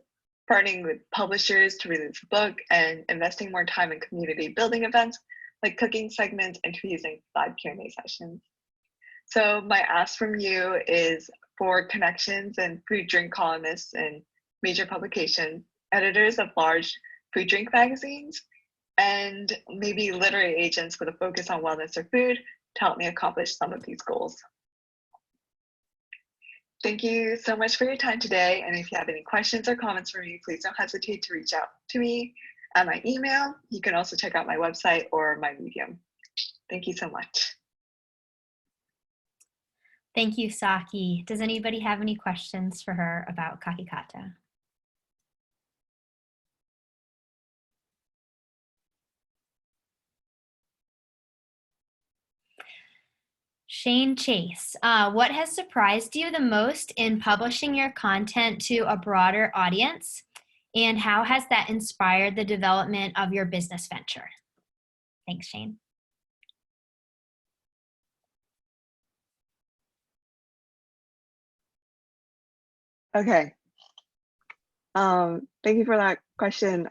L: partnering with publishers to release a book, and investing more time in community building events like cooking segments, interviews, and live Q&A sessions. So my ask from you is for connections and food drink columnists and major publications, editors of large food drink magazines, and maybe literary agents with a focus on wellness or food to help me accomplish some of these goals. Thank you so much for your time today. And if you have any questions or comments for me, please don't hesitate to reach out to me at my email. You can also check out my website or my Medium. Thank you so much.
A: Thank you, Saki. Does anybody have any questions for her about Kakikata? Shane Chase, what has surprised you the most in publishing your content to a broader audience? And how has that inspired the development of your business venture? Thanks, Shane.
L: Okay. Thank you for that question.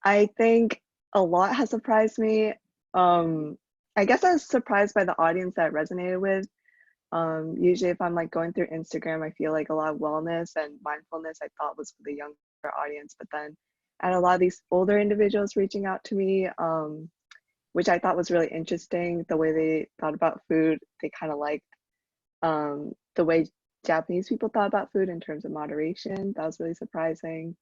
L: I think a lot has surprised me. I guess I was surprised by the audience that it resonated with. Usually if I'm like going through Instagram, I feel like a lot of wellness and mindfulness I thought was for the younger audience, but then I had a lot of these older individuals reaching out to me, which I thought was really interesting, the way they thought about food. They kind of liked
K: the way Japanese people thought about food in terms of moderation. That was really surprising.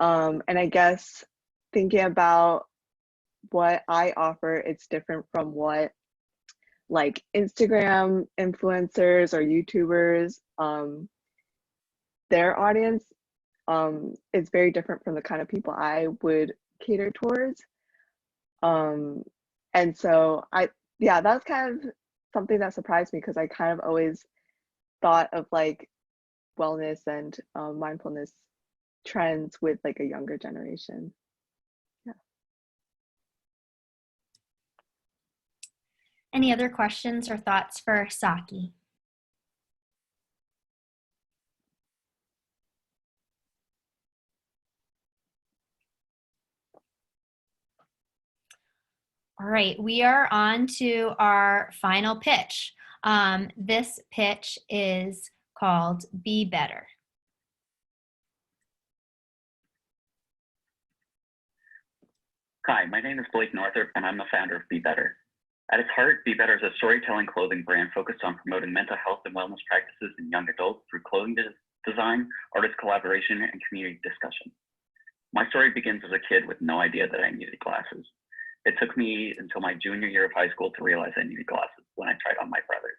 K: And I guess thinking about what I offer, it's different from what like Instagram influencers or YouTubers, their audience is very different from the kind of people I would cater towards. And so yeah, that's kind of something that surprised me because I kind of always thought of like wellness and mindfulness trends with like a younger generation. Yeah.
A: Any other questions or thoughts for Saki? All right, we are on to our final pitch. This pitch is called Be Better.
M: Hi, my name is Blake Northrop, and I'm the founder of Be Better. At its heart, Be Better is a storytelling clothing brand focused on promoting mental health and wellness practices in young adults through clothing design, artist collaboration, and community discussion. My story begins as a kid with no idea that I needed glasses. It took me until my junior year of high school to realize I needed glasses when I tried on my brother's.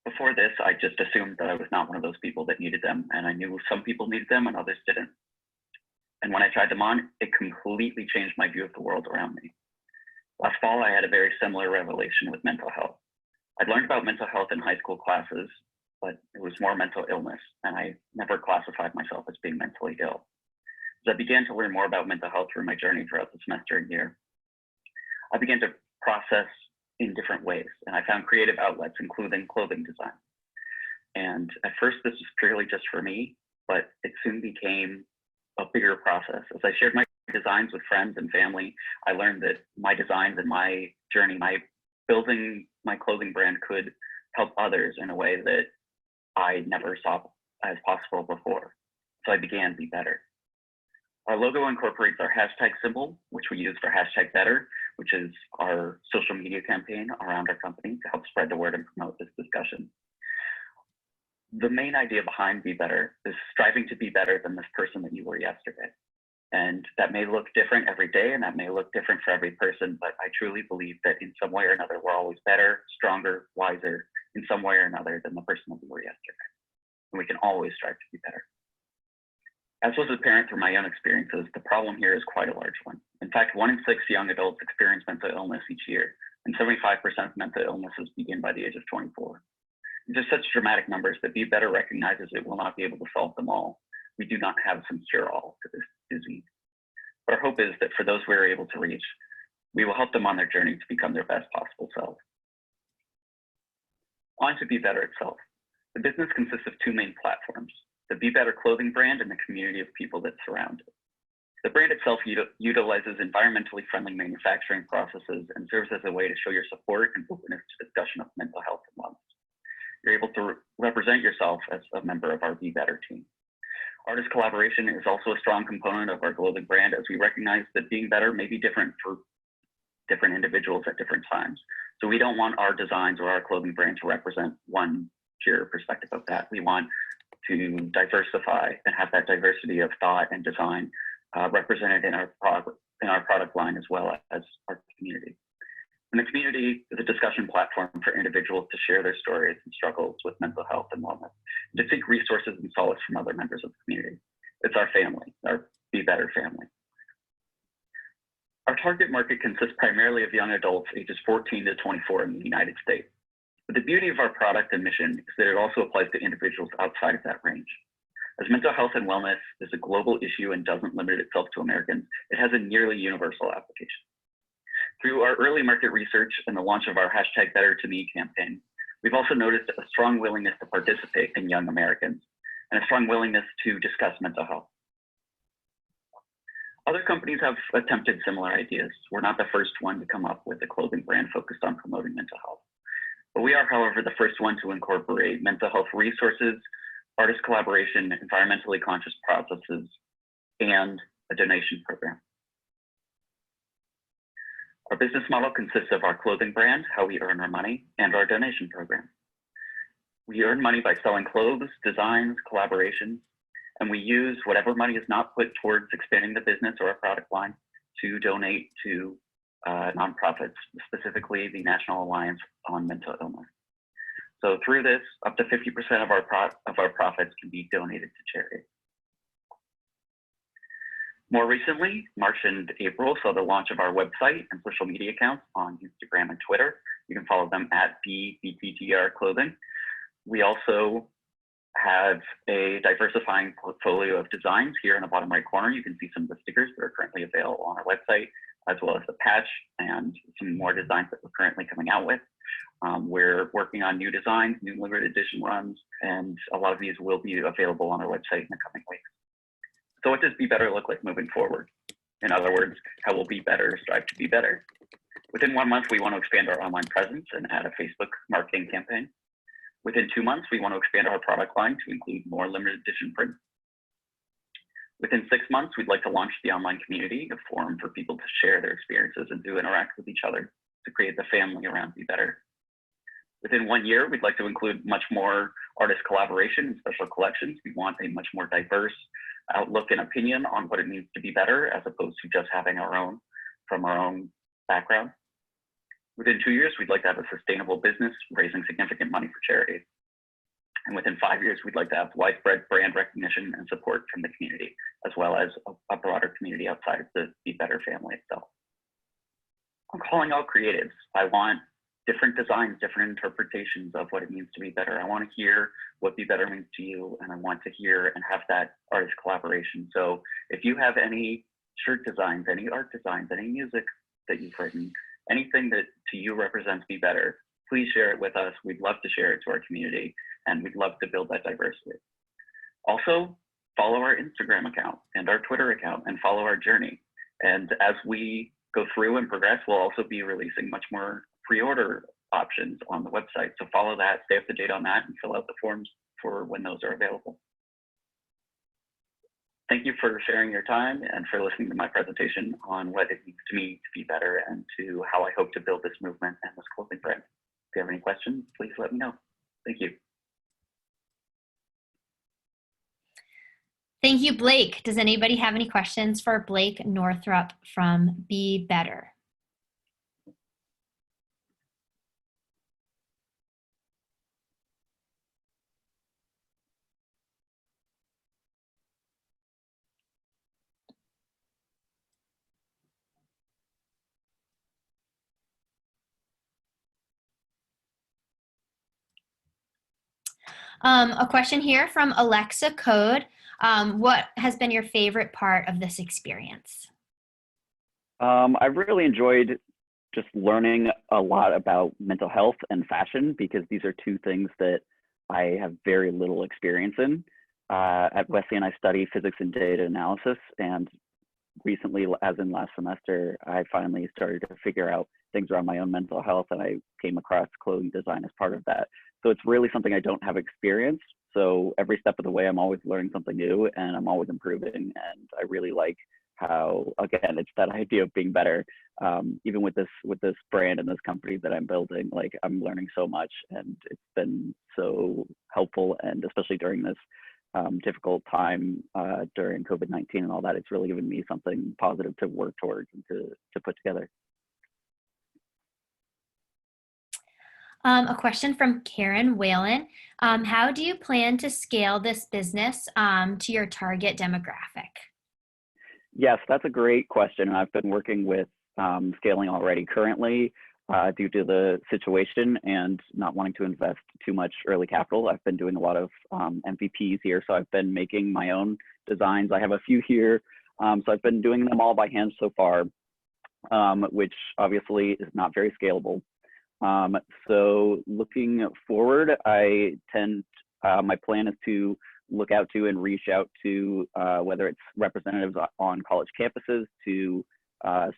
M: Before this, I just assumed that I was not one of those people that needed them, and I knew some people needed them and others didn't. And when I tried them on, it completely changed my view of the world around me. Last fall, I had a very similar revelation with mental health. I'd learned about mental health in high school classes, but it was more mental illness, and I never classified myself as being mentally ill. As I began to learn more about mental health through my journey throughout the semester and year, I began to process in different ways, and I found creative outlets, including clothing design. And at first, this was purely just for me, but it soon became a bigger process. As I shared my designs with friends and family, I learned that my designs and my journey, my building my clothing brand could help others in a way that I never saw as possible before. So I began Be Better. Our logo incorporates our hashtag symbol, which we use for #better, which is our social media campaign around our company to help spread the word and promote this discussion. The main idea behind Be Better is striving to be better than this person that you were yesterday. And that may look different every day, and that may look different for every person, but I truly believe that in some way or another, we're always better, stronger, wiser, in some way or another than the person that we were yesterday. And we can always strive to be better. As was apparent through my own experiences, the problem here is quite a large one. In fact, 1 in 6 young adults experience mental illness each year, and 75% of mental illnesses begin by the age of 24. These are such dramatic numbers that Be Better recognizes it will not be able to solve them all. We do not have some cure-all to this disease. But our hope is that for those we are able to reach, we will help them on their journey to become their best possible selves. On to Be Better itself. The business consists of 2 main platforms, the Be Better clothing brand and the community of people that surround it. The brand itself utilizes environmentally friendly manufacturing processes and serves as a way to show your support and openness to discussion of mental health and wellness. You're able to represent yourself as a member of our Be Better team. Artist collaboration is also a strong component of our clothing brand, as we recognize that being better may be different for different individuals at different times. So we don't want our designs or our clothing brand to represent one pure perspective of that. We want to diversify and have that diversity of thought and design represented in our product line as well as our community. And the community is a discussion platform for individuals to share their stories and struggles with mental health and wellness, and to seek resources and solace from other members of the community. It's our family, our Be Better family. Our target market consists primarily of young adults ages 14 to 24 in the United States. But the beauty of our product and mission is that it also applies to individuals outside of that range. As mental health and wellness is a global issue and doesn't limit itself to Americans, it has a nearly universal application. Through our early market research and the launch of our #BetterToMe campaign, we've also noticed a strong willingness to participate in young Americans and a strong willingness to discuss mental health. Other companies have attempted similar ideas. We're not the first one to come up with a clothing brand focused on promoting mental health. But we are, however, the first one to incorporate mental health resources, artist collaboration, environmentally conscious processes, and a donation program. Our business model consists of our clothing brand, how we earn our money, and our donation program. We earn money by selling clothes, designs, collaborations, and we use whatever money is not put towards expanding the business or a product line to donate to nonprofits, specifically the National Alliance on Mental Illness. So through this, up to 50% of our profits can be donated to charity. More recently, March and April saw the launch of our website and social media accounts on Instagram and Twitter. You can follow them at BBTGR Clothing. We also have a diversifying portfolio of designs. Here in the bottom right corner, you can see some of the stickers that are currently available on our website, as well as the patch and some more designs that we're currently coming out with. We're working on new designs, new limited edition runs, and a lot of these will be available on our website in the coming weeks. So what does Be Better look like moving forward? In other words, how will Be Better strive to be better? Within 1 month, we want to expand our online presence and add a Facebook marketing campaign. Within 2 months, we want to expand our product line to include more limited edition print. Within 6 months, we'd like to launch the online community, a forum for people to share their experiences and to interact with each other to create the family around Be Better. Within 1 year, we'd like to include much more artist collaboration and special collections. We want a much more diverse outlook and opinion on what it means to be better, as opposed to just having our own from our own background. Within 2 years, we'd like to have a sustainable business, raising significant money for charity. And within 5 years, we'd like to have widespread brand recognition and support from the community, as well as a broader community outside of the Be Better family itself. I'm calling all creatives. I want different designs, different interpretations of what it means to be better. I want to hear what Be Better means to you, and I want to hear and have that artist collaboration. So if you have any shirt designs, any art designs, any music that you've written, anything that to you represents Be Better, please share it with us. We'd love to share it to our community, and we'd love to build that diversity. Also, follow our Instagram account and our Twitter account and follow our journey. And as we go through and progress, we'll also be releasing much more pre-order options on the website. So follow that, stay up to date on that, and fill out the forms for when those are available. Thank you for sharing your time and for listening to my presentation on what it means to me to be better and to how I hope to build this movement and this clothing brand. If you have any questions, please let me know. Thank you.
A: Thank you, Blake. Does anybody have any questions for Blake Northrup from Be Better? A question here from Alexa Code. What has been your favorite part of this experience?
O: I've really enjoyed just learning a lot about mental health and fashion, because these are two things that I have very little experience in. At Wesleyan, I study physics and data analysis, and recently, as in last semester, I finally started to figure out things around my own mental health, and I came across clothing design as part of that. So it's really something I don't have experience. So every step of the way, I'm always learning something new, and I'm always improving. And I really like how, again, it's that idea of being better. Even with this brand and this company that I'm building, like, I'm learning so much, and it's been so helpful. And especially during this difficult time during COVID-19 and all that, it's really given me something positive to work towards and to put together.
A: A question from Karen Whalen. How do you plan to scale this business to your target demographic?
O: Yes, that's a great question. And I've been working with scaling already currently due to the situation and not wanting to invest too much early capital. I've been doing a lot of MVPs here. So I've been making my own designs. I have a few here. So I've been doing them all by hand so far, which obviously is not very scalable. So looking forward, my plan is to look out to and reach out to whether it's representatives on college campuses to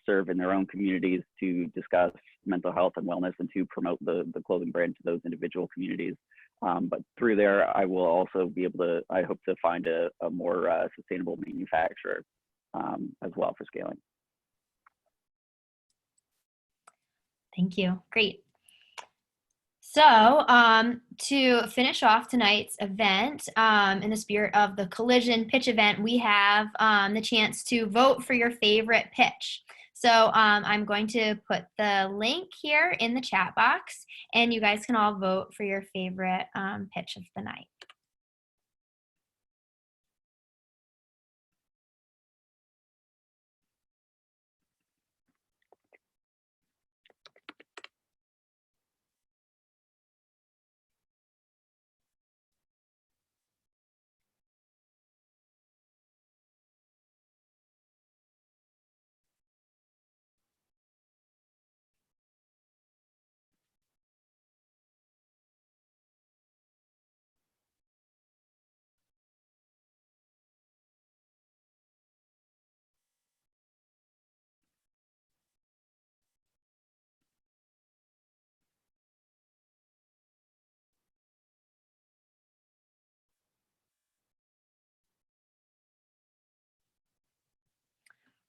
O: serve in their own communities to discuss mental health and wellness and to promote the clothing brand to those individual communities. But through there, I will also be able to, I hope to find a more sustainable manufacturer as well for scaling.
A: Thank you. Great. So to finish off tonight's event, in the spirit of the collision pitch event, we have the chance to vote for your favorite pitch. So I'm going to put the link here in the chat box, and you guys can all vote for your favorite pitch of the night.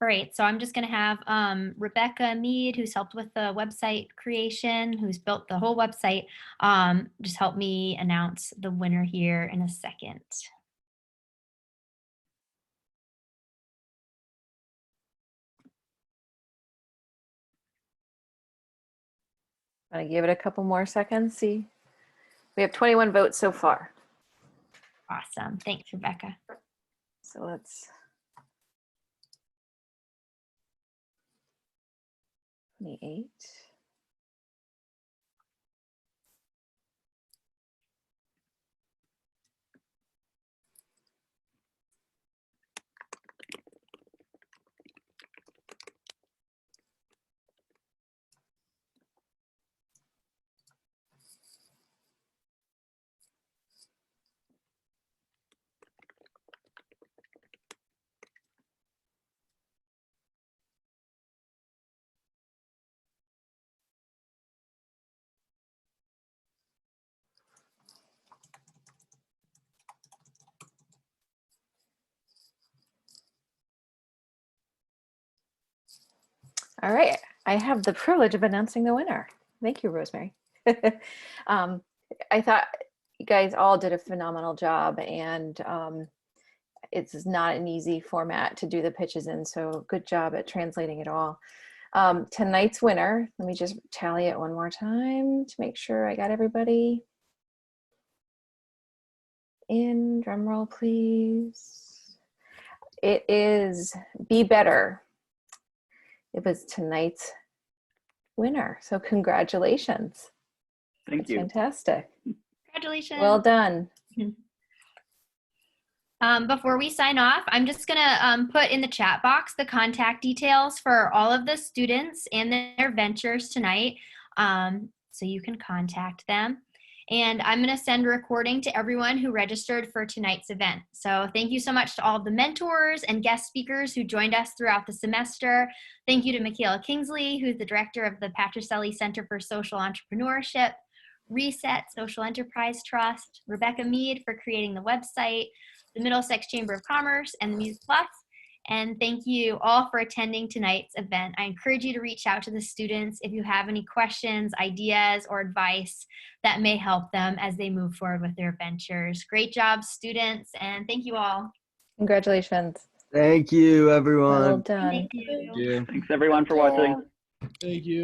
A: All right, so I'm just going to have Rebecca Mead, who's helped with the website creation, who's built the whole website, just help me announce the winner here in a second.
P: Want to give it a couple more seconds? See, we have 21 votes so far.
A: Awesome. Thanks, Rebecca.
P: So let's 28. All right, I have the privilege of announcing the winner. Thank you, Rosemary. I thought you guys all did a phenomenal job, and it's not an easy format to do the pitches in, so good job at translating it all. Tonight's winner, let me just tally it one more time to make sure I got everybody in. Drum roll, please. It is Be Better. It was tonight's winner. So congratulations.
O: Thank you.
P: Fantastic.
A: Congratulations.
P: Well done.
A: Before we sign off, I'm just gonna put in the chat box the contact details for all of the students and their ventures tonight, so you can contact them. And I'm gonna send a recording to everyone who registered for tonight's event. So thank you so much to all of the mentors and guest speakers who joined us throughout the semester. Thank you to Michaela Kingsley, who's the director of the Patricelli Center for Social Entrepreneurship, Reset Social Enterprise Trust, Rebecca Mead for creating the website, the Middlesex Chamber of Commerce, and the Music Plus. And thank you all for attending tonight's event. I encourage you to reach out to the students if you have any questions, ideas, or advice that may help them as they move forward with their ventures. Great job, students, and thank you all.
P: Congratulations.
Q: Thank you, everyone.
P: Well done.
A: Thank you.
O: Thanks everyone for watching.
W: Thank you.